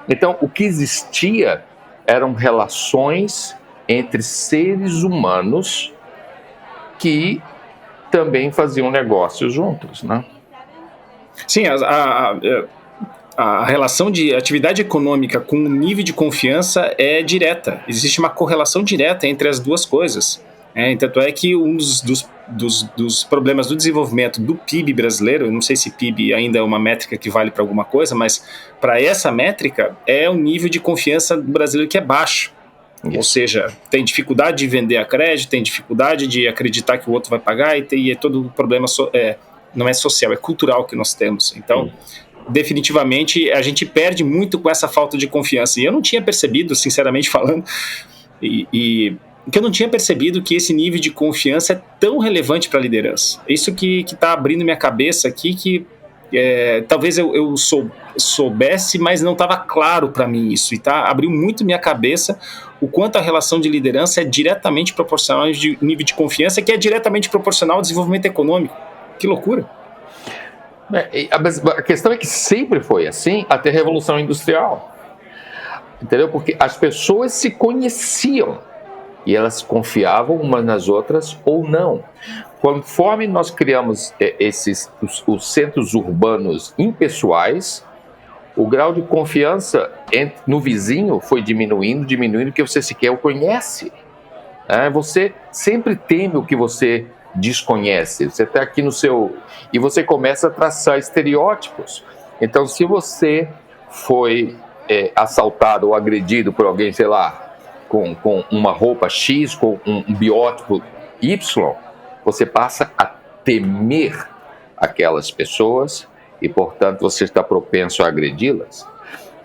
Então, o que existia eram relações entre seres humanos que também faziam negócios juntos, né? Sim, a relação de atividade econômica com o nível de confiança é direta. Existe uma correlação direta entre as duas coisas. Tanto é que um dos problemas do desenvolvimento do PIB brasileiro, eu não sei se PIB ainda é uma métrica que vale para alguma coisa, mas para essa métrica é o nível de confiança do brasileiro que é baixo. Isso. Ou seja, tem dificuldade de vender a crédito, tem dificuldade de acreditar que o outro vai pagar, e é todo o problema não é social, é cultural que nós temos. Então, definitivamente, a gente perde muito com essa falta de confiança. E eu não tinha percebido, sinceramente falando, que eu não tinha percebido que esse nível de confiança é tão relevante para a liderança. Isso que está abrindo minha cabeça aqui, que talvez eu soubesse, mas não estava claro para mim isso. E abriu muito minha cabeça o quanto a relação de liderança é diretamente proporcional ao nível de confiança, que é diretamente proporcional ao desenvolvimento econômico. Que loucura! A questão é que sempre foi assim até a Revolução Industrial. Entendeu? Porque as pessoas se conheciam e elas confiavam umas nas outras ou não. Conforme nós criamos os centros urbanos impessoais, o grau de confiança no vizinho foi diminuindo, porque você sequer o conhece. Você sempre teme o que você desconhece. Você está aqui no seu... E você começa a traçar estereótipos. Então, se você foi assaltado ou agredido por alguém, sei lá, com uma roupa X, com um biótipo Y, você passa a temer aquelas pessoas e, portanto, você está propenso a agredi-las,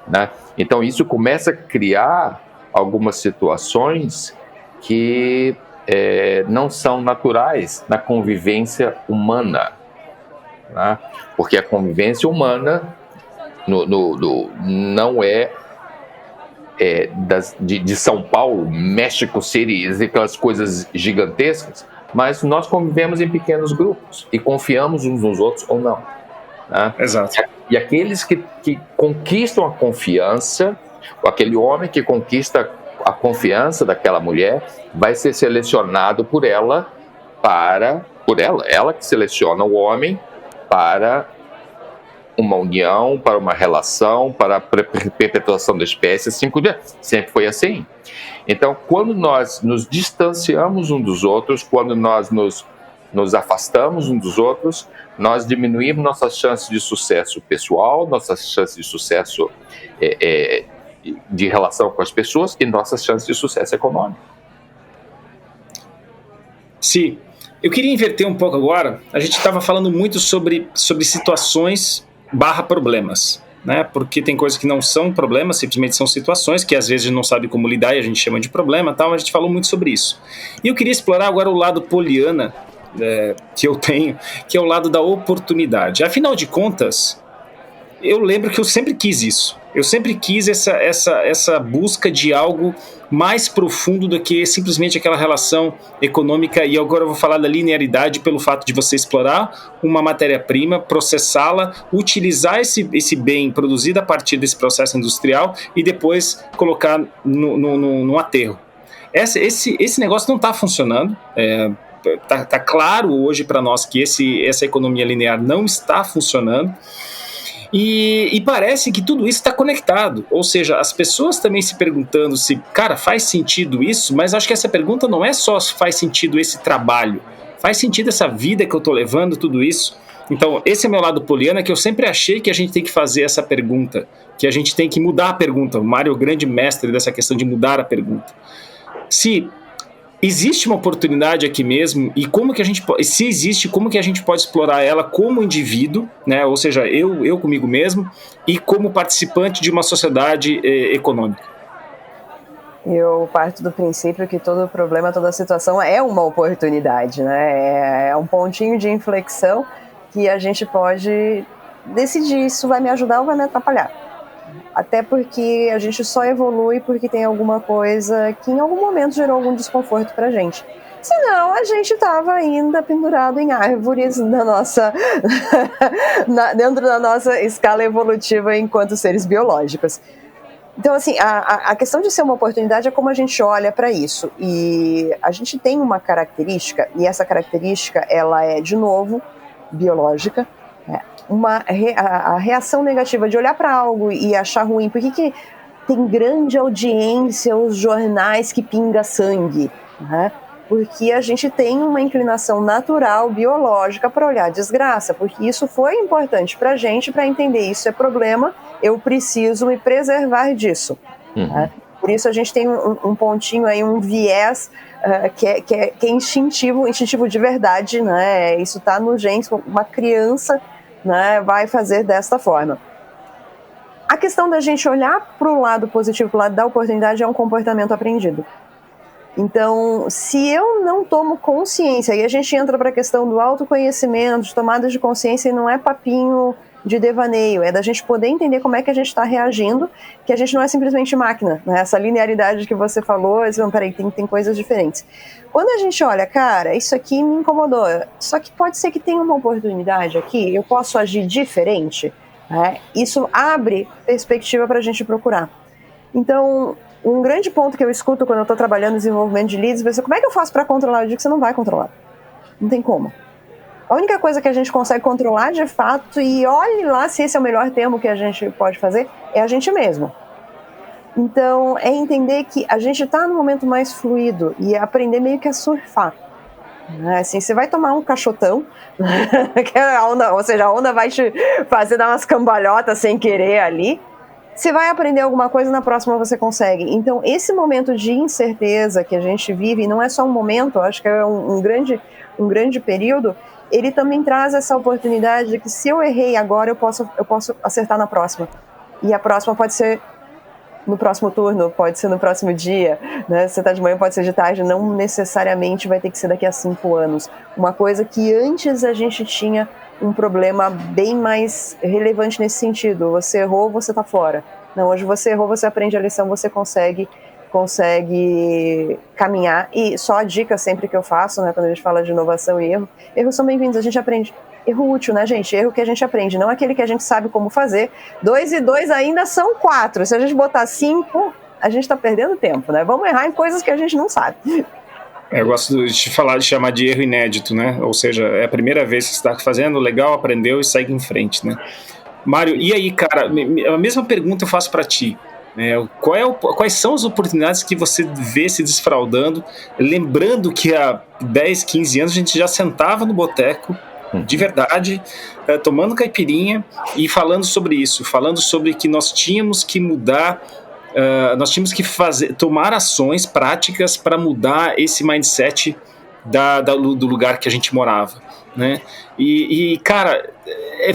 né? Então, isso começa a criar algumas situações que não são naturais na convivência humana, né? Porque a convivência humana não é de São Paulo, México City, aquelas coisas gigantescas, mas nós convivemos em pequenos grupos e confiamos uns nos outros ou não, né? Exato. E aqueles que conquistam a confiança, ou aquele homem que conquista a confiança daquela mulher, vai ser selecionado por ela, ela que seleciona o homem para uma união, para uma relação, para a perpetuação da espécie, assim por diante. Sempre foi assim. Então, quando nós nos distanciamos uns dos outros, quando nós nos afastamos uns dos outros, nós diminuímos nossas chances de sucesso pessoal, nossas chances de sucesso de relação com as pessoas e nossas chances de sucesso econômico. Sim. Eu queria inverter um pouco agora. A gente estava falando muito sobre situações /problemas, né? Porque tem coisas que não são problemas, simplesmente são situações que às vezes a gente não sabe como lidar e a gente chama de problema, tal. A gente falou muito sobre isso. E eu queria explorar agora o lado poliana que eu tenho, que é o lado da oportunidade. Afinal de contas, eu lembro que eu sempre quis isso. Eu sempre quis essa busca de algo mais profundo do que simplesmente aquela relação econômica. E agora eu vou falar da linearidade pelo fato de você explorar uma matéria-prima, processá-la, utilizar esse bem produzido a partir desse processo industrial e depois colocar no aterro. Esse negócio não está funcionando. Tá claro hoje para nós que essa economia linear não está funcionando. E parece que tudo isso está conectado, ou seja, as pessoas também se perguntando se, cara, faz sentido isso, mas acho que essa pergunta não é só se faz sentido esse trabalho, faz sentido essa vida que eu estou levando, tudo isso. Então, esse é o meu lado poliana, que eu sempre achei que a gente tem que fazer essa pergunta, que a gente tem que mudar a pergunta. O Mário é o grande mestre dessa questão de mudar a pergunta. Se existe uma oportunidade aqui mesmo, e se existe, como que a gente pode explorar ela como indivíduo, né? Ou seja, eu comigo mesmo, e como participante de uma sociedade econômica? Eu parto do princípio que todo problema, toda situação é uma oportunidade, né? É um pontinho de inflexão que a gente pode decidir se vai me ajudar ou vai me atrapalhar. Até porque a gente só evolui porque tem alguma coisa que em algum momento gerou algum desconforto pra gente. Senão a gente estava ainda pendurado em árvores dentro da nossa escala evolutiva enquanto seres biológicos. Então, assim, a questão de ser uma oportunidade é como a gente olha para isso. E a gente tem uma característica, e essa característica, ela é, de novo, biológica. A reação negativa de olhar para algo e achar ruim. Por que tem grande audiência os jornais que pinga sangue? Né? Porque a gente tem uma inclinação natural, biológica, para olhar desgraça, porque isso foi importante para a gente, para entender isso é problema, eu preciso me preservar disso. Né? Por isso a gente tem um pontinho aí, um viés que é instintivo de verdade, né? Isso está no gene, uma criança, né, vai fazer desta forma. A questão da gente olhar para o lado positivo, para o lado da oportunidade, é um comportamento aprendido. Então, se eu não tomo consciência, aí a gente entra para a questão do autoconhecimento, de tomada de consciência, e não é papinho de devaneio, é da gente poder entender como é que a gente está reagindo, que a gente não é simplesmente máquina, né? Essa linearidade que você falou, peraí, tem coisas diferentes. Quando a gente olha, cara, isso aqui me incomodou, só que pode ser que tenha uma oportunidade aqui, eu posso agir diferente, né? Isso abre perspectiva para a gente procurar. Então, um grande ponto que eu escuto quando eu estou trabalhando no desenvolvimento de leads, como é que eu faço para controlar? Eu digo que você não vai controlar. Não tem como. A única coisa que a gente consegue controlar de fato, e olhe lá se esse é o melhor termo que a gente pode fazer, é a gente mesmo. Então, é entender que a gente está no momento mais fluido e aprender meio que a surfar. Assim, você vai tomar um cachotão, que a onda, ou seja, a onda vai te fazer dar umas cambalhotas sem querer ali. Você vai aprender alguma coisa, na próxima você consegue. Então, esse momento de incerteza que a gente vive, não é só um momento, acho que é um grande período, ele também traz essa oportunidade de que se eu errei agora, eu posso acertar na próxima. E a próxima pode ser no próximo turno, pode ser no próximo dia, né? Se você está de manhã, pode ser de tarde, não necessariamente vai ter que ser daqui a 5 anos. Uma coisa que antes a gente tinha um problema bem mais relevante nesse sentido. Você errou, você está fora. Não, hoje você errou, você aprende a lição, você consegue caminhar. E só a dica sempre que eu faço, né, quando a gente fala de inovação e erro, erros são bem-vindos, a gente aprende. Erro útil, né, gente? Erro que a gente aprende, não aquele que a gente sabe como fazer. 2 e 2 ainda são 4. Se a gente botar 5, a gente está perdendo tempo, né? Vamos errar em coisas que a gente não sabe. Eu gosto de chamar de erro inédito, né? Ou seja, é a primeira vez que você está fazendo, legal, aprendeu e segue em frente, né? Mário, e aí, cara, a mesma pergunta eu faço para ti. Quais são as oportunidades que você vê se desfraudando? Lembrando que há 10, 15 anos a gente já sentava no boteco, de verdade, tomando caipirinha e falando sobre isso, falando sobre que nós tínhamos que mudar, nós tínhamos que tomar ações práticas para mudar esse mindset do lugar que a gente morava, né? E cara,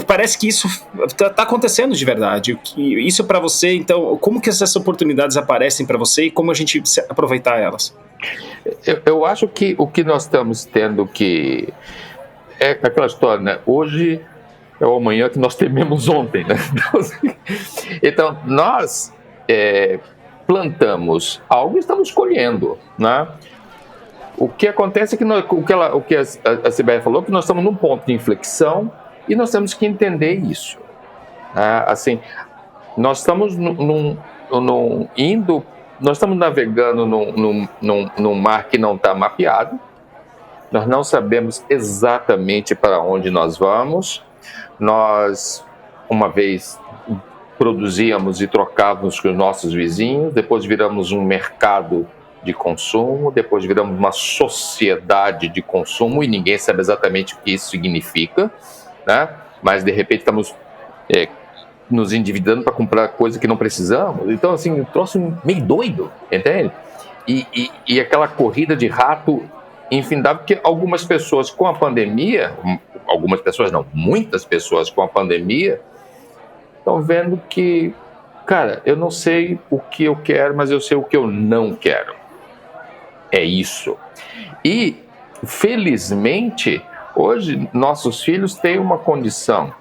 parece que isso tá acontecendo de verdade. Isso para você, então, como que essas oportunidades aparecem para você e como a gente aproveitar elas? Eu acho que o que nós estamos tendo que... É aquela história, né? Hoje é o amanhã que nós tememos ontem, né? Então, nós plantamos algo e estamos colhendo, né? O que acontece é que o que a Sibeli falou, que nós estamos num ponto de inflexão e nós temos que entender isso. Assim, nós estamos nós estamos navegando num mar que não está mapeado. Nós não sabemos exatamente para onde nós vamos. Nós, uma vez, produzíamos e trocávamos com os nossos vizinhos, depois viramos um mercado de consumo, depois viramos uma sociedade de consumo e ninguém sabe exatamente o que isso significa, né? Mas, de repente, estamos nos endividando para comprar coisa que não precisamos. Então, assim, um troço meio doido, entende? E aquela corrida de rato infindável, porque algumas pessoas com a pandemia, muitas pessoas com a pandemia, estão vendo que, cara, eu não sei o que eu quero, mas eu sei o que eu não quero. É isso. E, felizmente, hoje nossos filhos têm uma condição.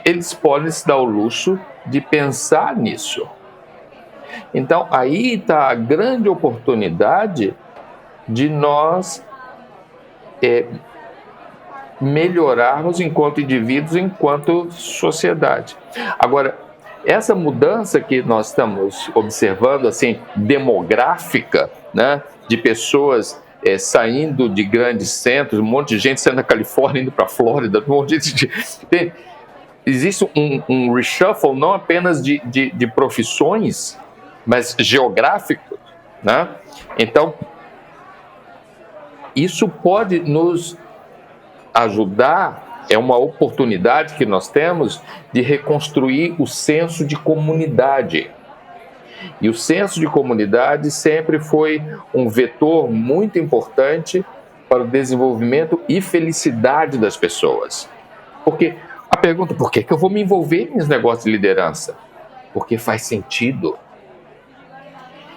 Eles podem se dar o luxo de pensar nisso. Então, aí está a grande oportunidade de nós melhorarmos enquanto indivíduos, enquanto sociedade. Agora, essa mudança que nós estamos observando, assim, demográfica, né, de pessoas saindo de grandes centros, um monte de gente saindo da Califórnia, indo para a Flórida, um monte de gente. Existe um reshuffle não apenas de profissões, mas geográfico, né? Então, isso pode nos ajudar, é uma oportunidade que nós temos de reconstruir o senso de comunidade. E o senso de comunidade sempre foi um vetor muito importante para o desenvolvimento e felicidade das pessoas. Porque a pergunta, por que eu vou me envolver nos negócios de liderança? Porque faz sentido.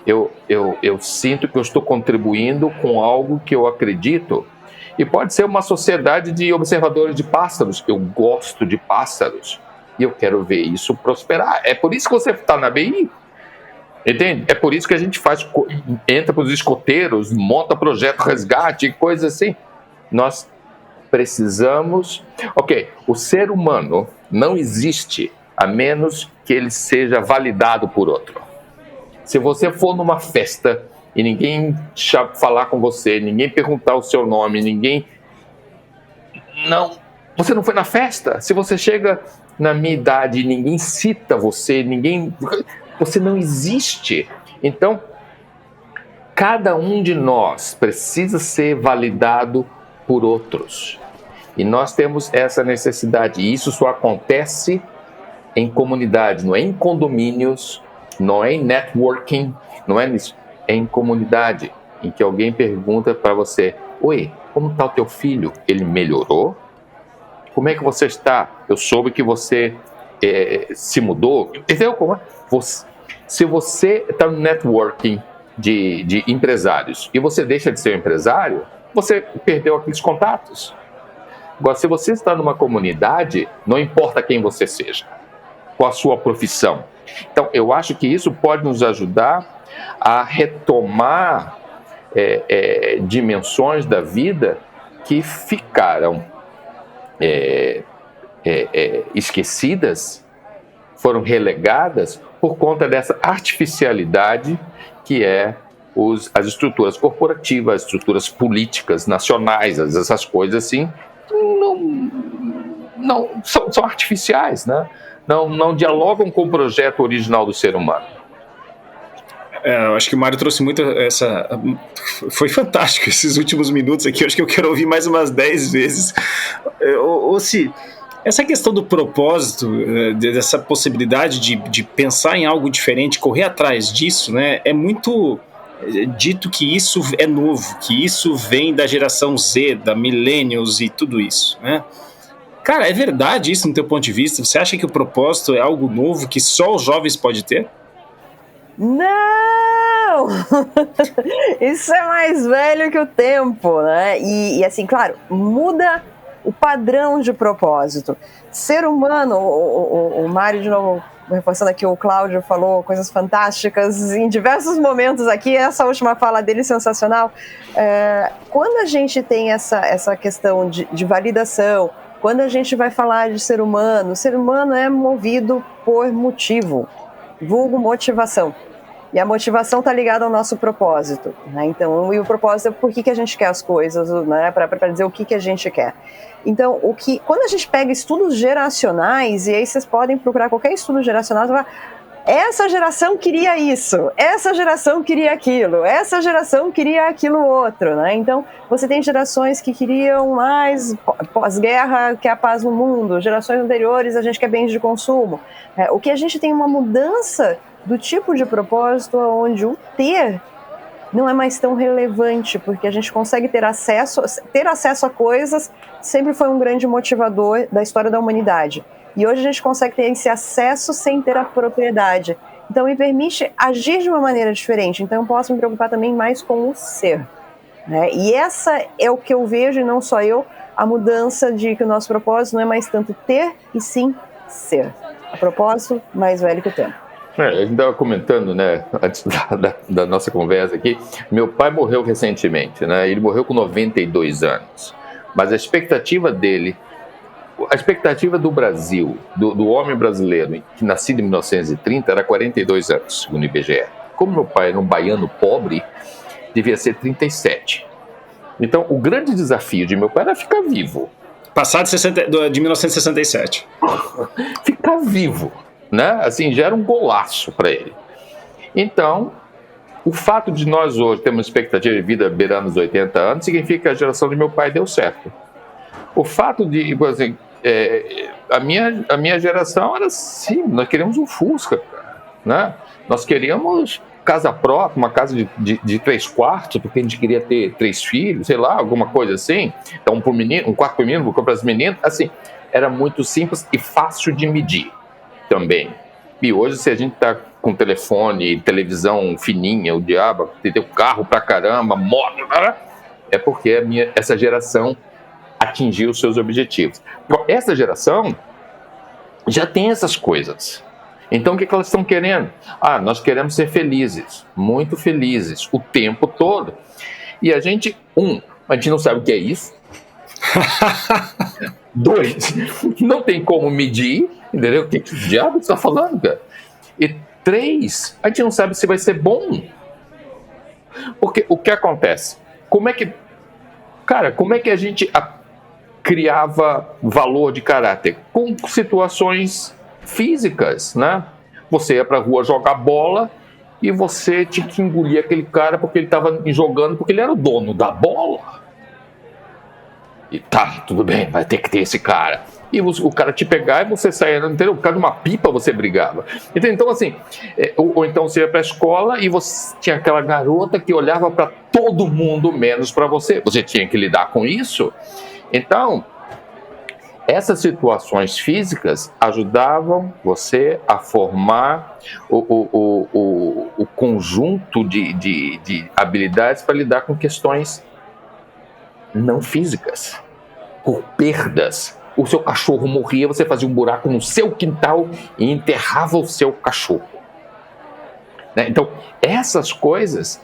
Eu sinto que eu estou contribuindo com algo que eu acredito. E pode ser uma sociedade de observadores de pássaros. Eu gosto de pássaros e eu quero ver isso prosperar. É por isso que você está na BI. Entende? É por isso que a gente entra para os escoteiros, monta projeto resgate, coisas assim. Nós precisamos... Ok, o ser humano não existe a menos que ele seja validado por outro. Se você for numa festa e ninguém falar com você, ninguém perguntar o seu nome, você não foi na festa. Se você chega na minha idade e ninguém cita você, você não existe. Então, cada um de nós precisa ser validado por outros. E nós temos essa necessidade. E isso só acontece em comunidade, não é em condomínios, não é em networking, não é nisso. É em comunidade, em que alguém pergunta para você: oi, como está o teu filho? Ele melhorou? Como é que você está? Eu soube que você se mudou. Entendeu como é? Se você está no networking de empresários e você deixa de ser um empresário, você perdeu aqueles contatos. Agora, se você está numa comunidade, não importa quem você seja, qual a sua profissão. Então, eu acho que isso pode nos ajudar a retomar dimensões da vida que ficaram esquecidas, foram relegadas por conta dessa artificialidade que as estruturas corporativas, as estruturas políticas nacionais, essas coisas assim, não são artificiais, né? Não dialogam com o projeto original do ser humano. Eu acho que o Mário trouxe muito essa... Foi fantástico esses últimos minutos aqui. Eu acho que eu quero ouvir mais umas 10 vezes. Si, essa questão do propósito, dessa possibilidade de pensar em algo diferente, correr atrás disso, né, é muito dito que isso é novo, que isso vem da geração Z, da Millennials e tudo isso, né? Cara, é verdade isso no teu ponto de vista? Você acha que o propósito é algo novo que só os jovens podem ter? Não! Isso é mais velho que o tempo, né? E assim, claro, muda o padrão de propósito. Ser humano, o Mário, de novo, reforçando aqui, o Cláudio falou coisas fantásticas em diversos momentos aqui, essa última fala dele sensacional. Quando a gente tem essa questão de validação, quando a gente vai falar de ser humano é movido por motivo, vulgo motivação. E a motivação está ligada ao nosso propósito, né? Então, e o propósito é por que a gente quer as coisas, né? Para dizer o que a gente quer. Então, quando a gente pega estudos geracionais, e aí vocês podem procurar qualquer estudo geracional, você vai falar, essa geração queria isso, essa geração queria aquilo, essa geração queria aquilo outro, né? Então, você tem gerações que queriam mais pós-guerra, que é a paz no mundo, gerações anteriores a gente quer bens de consumo. O que a gente tem uma mudança do tipo de propósito onde o ter não é mais tão relevante, porque a gente consegue ter acesso a coisas sempre foi um grande motivador da história da humanidade. E hoje a gente consegue ter esse acesso sem ter a propriedade. Então me permite agir de uma maneira diferente. Então eu posso me preocupar também mais com o ser, né? E essa é o que eu vejo, e não só eu, a mudança de que o nosso propósito não é mais tanto ter, e sim ser. A propósito mais velho que o tempo. A gente estava comentando, né, antes da nossa conversa aqui, meu pai morreu recentemente, né? Ele morreu com 92 anos, mas a expectativa dele a expectativa do Brasil, do homem brasileiro, que nascido em 1930, era 42 anos, segundo o IBGE. Como meu pai era um baiano pobre, devia ser 37. Então, o grande desafio de meu pai era ficar vivo. Passado de 1967. Ficar vivo, né? Assim, já era um golaço para ele. Então, o fato de nós hoje termos expectativa de vida beirando os 80 anos significa que a geração de meu pai deu certo. O fato de, assim, a minha geração era assim, nós queríamos um Fusca, né? Nós queríamos casa própria, uma casa de 3 quartos, porque a gente queria ter 3 filhos, sei lá, alguma coisa assim. Então, um quarto para o menino, um para as meninas, assim, era muito simples e fácil de medir também. E hoje, se a gente está com telefone, televisão fininha, o diabo, tem carro pra caramba, moto, é porque essa geração atingiu os seus objetivos. Essa geração já tem essas coisas. Então, o que elas estão querendo? Nós queremos ser felizes, muito felizes, o tempo todo. E a gente não sabe o que é isso. 2, não tem como medir, entendeu? O que diabo você está falando, cara? E 3, a gente não sabe se vai ser bom. Porque o que acontece? Como é que a gente criava valor de caráter? Com situações físicas, né? Você ia pra rua jogar bola e você tinha que engolir aquele cara porque ele estava jogando, porque ele era o dono da bola. E tudo bem, vai ter que ter esse cara. E o cara te pegar e você sair, entendeu? Por causa de uma pipa você brigava. Então, assim, ou então você ia pra escola e você tinha aquela garota que olhava para todo mundo menos para você. Você tinha que lidar com isso. Então, essas situações físicas ajudavam você a formar o conjunto de habilidades para lidar com questões não físicas, por perdas. O seu cachorro morria, você fazia um buraco no seu quintal e enterrava o seu cachorro. Né? Então, essas coisas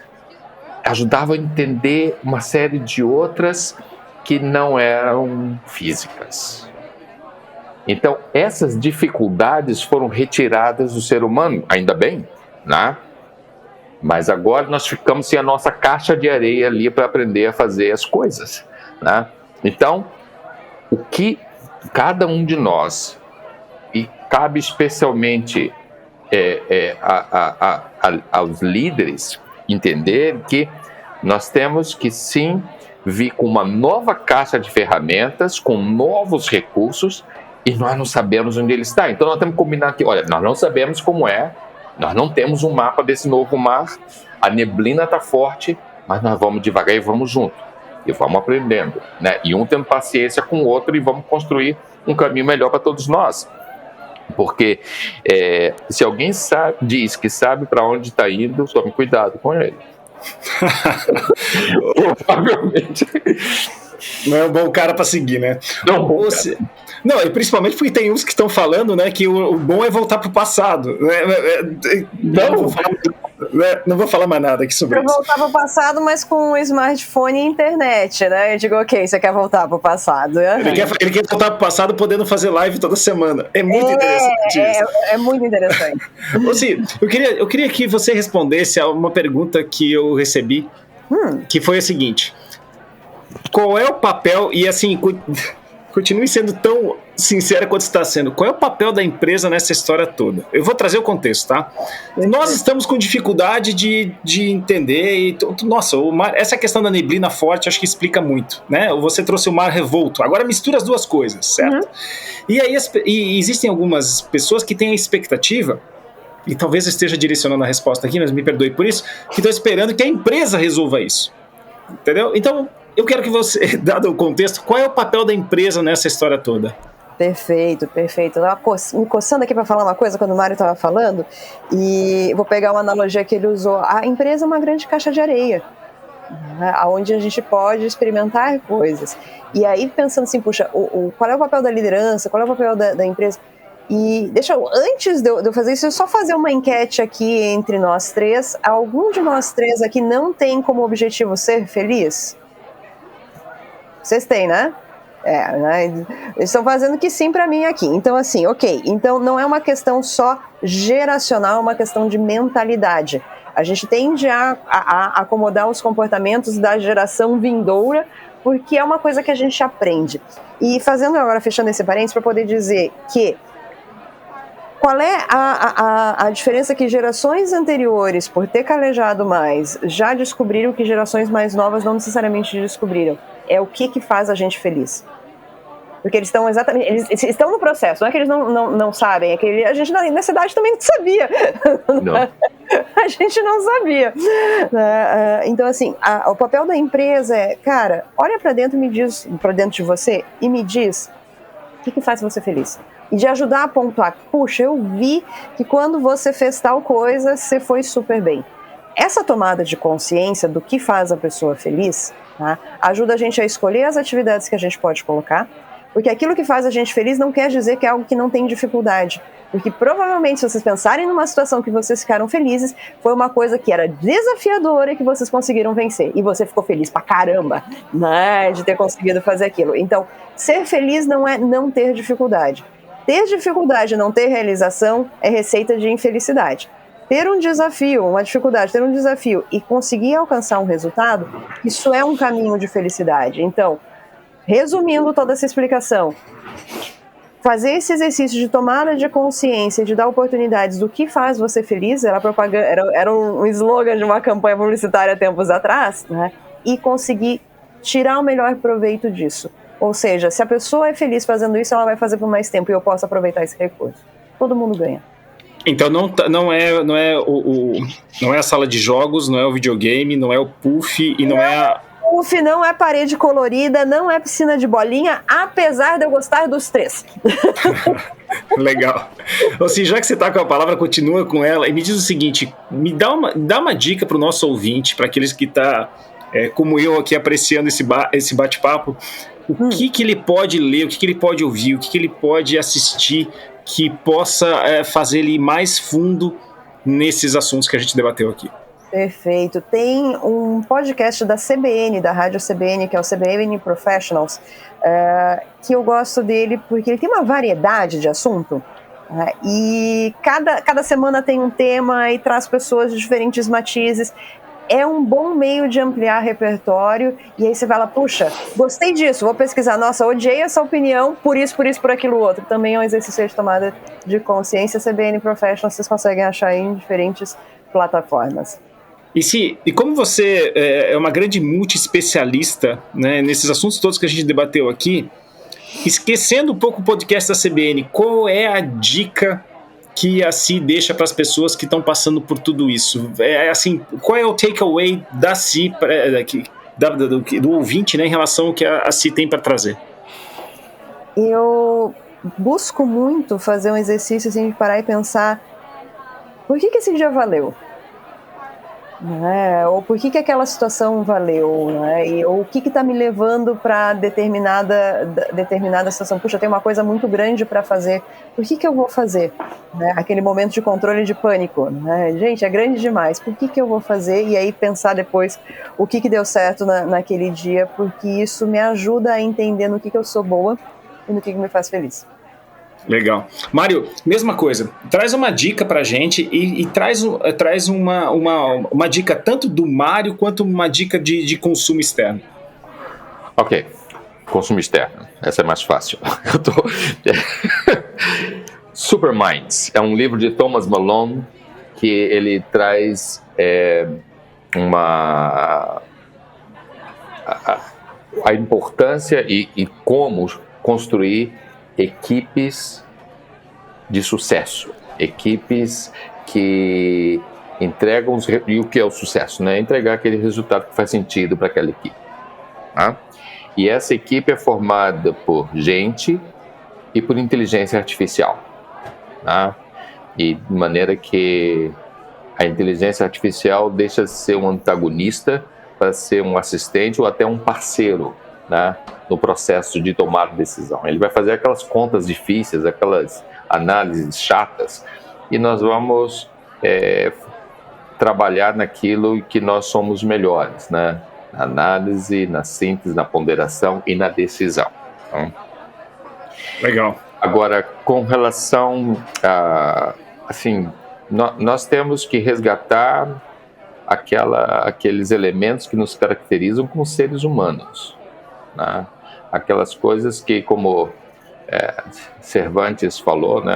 ajudavam a entender uma série de outras que não eram físicas. Então, essas dificuldades foram retiradas do ser humano, ainda bem, né? Mas agora nós ficamos sem a nossa caixa de areia ali para aprender a fazer as coisas, né? Então, o que cada um de nós, e cabe especialmente aos líderes entender que nós temos que sim vir com uma nova caixa de ferramentas, com novos recursos, e nós não sabemos onde ele está. Então nós temos que combinar aqui, olha, nós não sabemos como é, nós não temos um mapa desse novo mar, a neblina está forte, mas nós vamos devagar e vamos junto, e vamos aprendendo, né? E um tendo paciência com o outro, e vamos construir um caminho melhor para todos nós. Porque se alguém diz que sabe para onde está indo, tome cuidado com ele. Provavelmente não é um bom cara para seguir, né? Não, e principalmente porque tem uns que estão falando, né, que o bom é voltar para o passado. Não vou falar mais nada aqui sobre isso. Voltar para o passado, mas com smartphone e internet, né? Eu digo, ok, você quer voltar para o passado. Ele quer voltar para o passado podendo fazer live toda semana. É muito interessante isso. É muito interessante. Assim, eu queria que você respondesse a uma pergunta que eu recebi, que foi a seguinte: qual é o papel, e assim, continue sendo tão sincera quanto está sendo, qual é o papel da empresa nessa história toda? Eu vou trazer o contexto, tá? Nós estamos com dificuldade de entender, e nossa, essa questão da neblina forte acho que explica muito, né? Você trouxe o mar revolto, agora mistura as duas coisas, certo? E aí e existem algumas pessoas que têm a expectativa, e talvez eu esteja direcionando a resposta aqui, mas me perdoe por isso, que estão esperando que a empresa resolva isso, entendeu? Então, eu quero que você, dado o contexto, qual é o papel da empresa nessa história toda? Perfeito. Eu estava me coçando aqui para falar uma coisa quando o Mário estava falando, e vou pegar uma analogia que ele usou. A empresa é uma grande caixa de areia, né, onde a gente pode experimentar coisas. E aí, pensando assim, puxa, qual é o papel da liderança, qual é o papel da empresa? E antes de eu fazer isso, eu só fazer uma enquete aqui entre nós três. Algum de nós três aqui não tem como objetivo ser feliz? Vocês têm, né? Né? Eles estão fazendo que sim para mim aqui. Então, assim, ok. Então, não é uma questão só geracional, é uma questão de mentalidade. A gente tende a acomodar os comportamentos da geração vindoura, porque é uma coisa que a gente aprende. E fazendo agora, fechando esse parênteses, para poder dizer que qual é a diferença que gerações anteriores, por ter calejado mais, já descobriram que gerações mais novas não necessariamente descobriram? É o que faz a gente feliz. Porque eles estão exatamente, eles estão no processo, não é que eles não sabem, é que a gente na cidade também não sabia. Não. A gente não sabia. Então, assim, o papel da empresa é, cara, olha para dentro e me diz, para dentro de você, e me diz o que faz você feliz. E de ajudar a pontuar, puxa, eu vi que quando você fez tal coisa, você foi super bem. Essa tomada de consciência do que faz a pessoa feliz, tá, ajuda a gente a escolher as atividades que a gente pode colocar, porque aquilo que faz a gente feliz não quer dizer que é algo que não tem dificuldade. Porque provavelmente, se vocês pensarem numa situação que vocês ficaram felizes, foi uma coisa que era desafiadora e que vocês conseguiram vencer. E você ficou feliz pra caramba, né, de ter conseguido fazer aquilo. Então, ser feliz não é não ter dificuldade. Ter dificuldade e não ter realização é receita de infelicidade. Ter um desafio, uma dificuldade, ter um desafio e conseguir alcançar um resultado, isso é um caminho de felicidade. Então, resumindo toda essa explicação, fazer esse exercício de tomada de consciência, de dar oportunidades do que faz você feliz, era um slogan de uma campanha publicitária tempos atrás, né? E conseguir tirar o melhor proveito disso. Ou seja, se a pessoa é feliz fazendo isso, ela vai fazer por mais tempo e eu posso aproveitar esse recurso. Todo mundo ganha. Então não é a sala de jogos, não é o videogame, não é o puff e não é a... Puff, não é parede colorida, não é piscina de bolinha, apesar de eu gostar dos três. Legal. Assim, já que você está com a palavra, continua com ela e me diz o seguinte, me dá uma dica para o nosso ouvinte, para aqueles que estão, como eu aqui, apreciando esse bate-papo, o que ele pode ler, o que ele pode ouvir, o que ele pode assistir que possa fazer ele ir mais fundo nesses assuntos que a gente debateu aqui. Perfeito. Tem um podcast da CBN, da Rádio CBN, que é o CBN Professionals, que eu gosto dele porque ele tem uma variedade de assunto, e cada semana tem um tema e traz pessoas de diferentes matizes. É um bom meio de ampliar repertório, e aí você fala, puxa, gostei disso, vou pesquisar, nossa, odiei essa opinião, por isso, por aquilo outro. Também é um exercício de tomada de consciência. CBN Professionals vocês conseguem achar em diferentes plataformas. E como você é uma grande multi-especialista, né, nesses assuntos todos que a gente debateu aqui, esquecendo um pouco o podcast da CBN, qual é a dica que a CI deixa para as pessoas que estão passando por tudo isso? Assim, qual é o takeaway da CI, do ouvinte, né, em relação ao que a CI tem para trazer? Eu busco muito fazer um exercício assim, de parar e pensar, por que esse dia valeu? Ou por que aquela situação valeu, né? Ou o que está me levando para determinada situação? Puxa, tem uma coisa muito grande para fazer, por que eu vou fazer? Aquele momento de controle de pânico, né? Gente, é grande demais, por que eu vou fazer? E aí pensar depois o que deu certo naquele dia, porque isso me ajuda a entender no que eu sou boa e no que me faz feliz. Legal. Mário, mesma coisa, traz uma dica pra gente e traz uma dica tanto do Mário quanto uma dica de consumo externo. Ok, consumo externo, essa é mais fácil. Super Minds é um livro de Thomas Malone que ele traz a importância e como construir equipes de sucesso, equipes que entregam e o que é o sucesso, né? Entregar aquele resultado que faz sentido para aquela equipe. Tá? E essa equipe é formada por gente e por inteligência artificial, tá? E de maneira que a inteligência artificial deixa de ser um antagonista para ser um assistente ou até um parceiro, né, no processo de tomar decisão. Ele vai fazer aquelas contas difíceis, aquelas análises chatas, e nós vamos trabalhar naquilo que nós somos melhores, né? Na análise, na síntese, na ponderação e na decisão. Então, Legal. agora, com relação a, assim, nós temos que resgatar aqueles elementos que nos caracterizam como seres humanos, né? Aquelas coisas que, como Cervantes falou, né,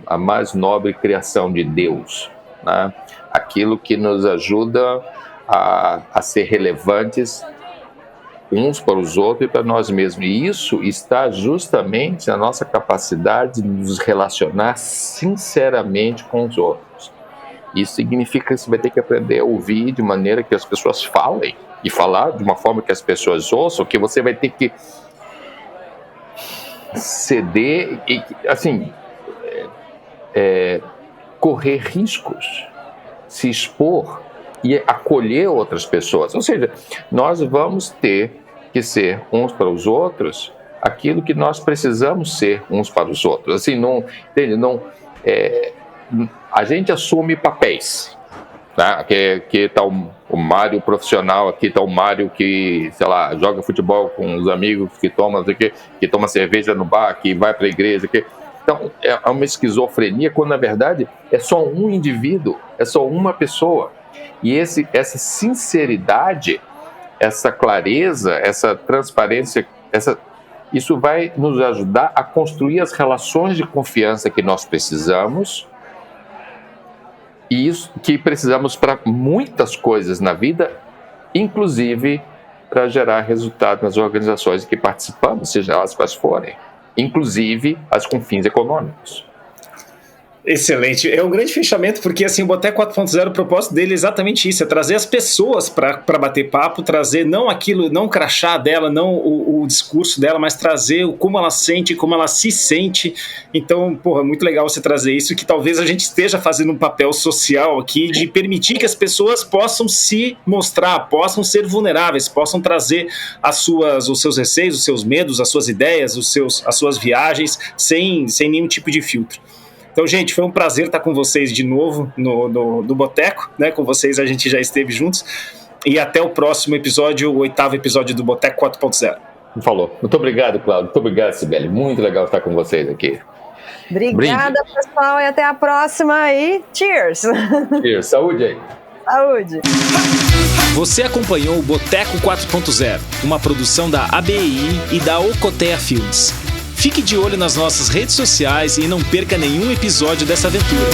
a mais nobre criação de Deus, né? Aquilo que nos ajuda a ser relevantes uns para os outros e para nós mesmos. E isso está justamente na nossa capacidade de nos relacionar sinceramente com os outros. Isso significa que você vai ter que aprender a ouvir de maneira que as pessoas falem e falar de uma forma que as pessoas ouçam, que você vai ter que ceder e, assim, correr riscos, se expor e acolher outras pessoas. Ou seja, nós vamos ter que ser uns para os outros aquilo que nós precisamos ser uns para os outros. Assim, não, entende? Não, a gente assume papéis. Né? Aqui está o Mário profissional, aqui está o Mário que, sei lá, joga futebol com os amigos, que toma cerveja no bar, que vai para a igreja. Então, é uma esquizofrenia quando, na verdade, é só um indivíduo, é só uma pessoa. E essa sinceridade, essa clareza, essa transparência, isso vai nos ajudar a construir as relações de confiança que nós precisamos, e isso que precisamos para muitas coisas na vida, inclusive para gerar resultado nas organizações em que participamos, seja elas quais forem, inclusive as com fins econômicos. Excelente. É um grande fechamento, porque assim, o Boteco 4.0, o propósito dele é exatamente isso, é trazer as pessoas para bater papo, trazer não aquilo, não o crachá dela, não o discurso dela, mas trazer como ela sente, como ela se sente. Então, porra, muito legal você trazer isso, que talvez a gente esteja fazendo um papel social aqui de permitir que as pessoas possam se mostrar, possam ser vulneráveis, possam trazer os seus receios, os seus medos, as suas ideias, as suas viagens, sem nenhum tipo de filtro. Então, gente, foi um prazer estar com vocês de novo no Boteco, né? Com vocês a gente já esteve juntos. E até o próximo episódio, o 8º episódio do Boteco 4.0. Falou. Muito obrigado, Cláudio. Muito obrigado, Cibele. Muito legal estar com vocês aqui. Obrigada, pessoal, e até a próxima. E cheers! Cheers. Saúde aí. Saúde! Você acompanhou o Boteco 4.0, uma produção da ABI e da Ocotea Filmes. Fique de olho nas nossas redes sociais e não perca nenhum episódio dessa aventura.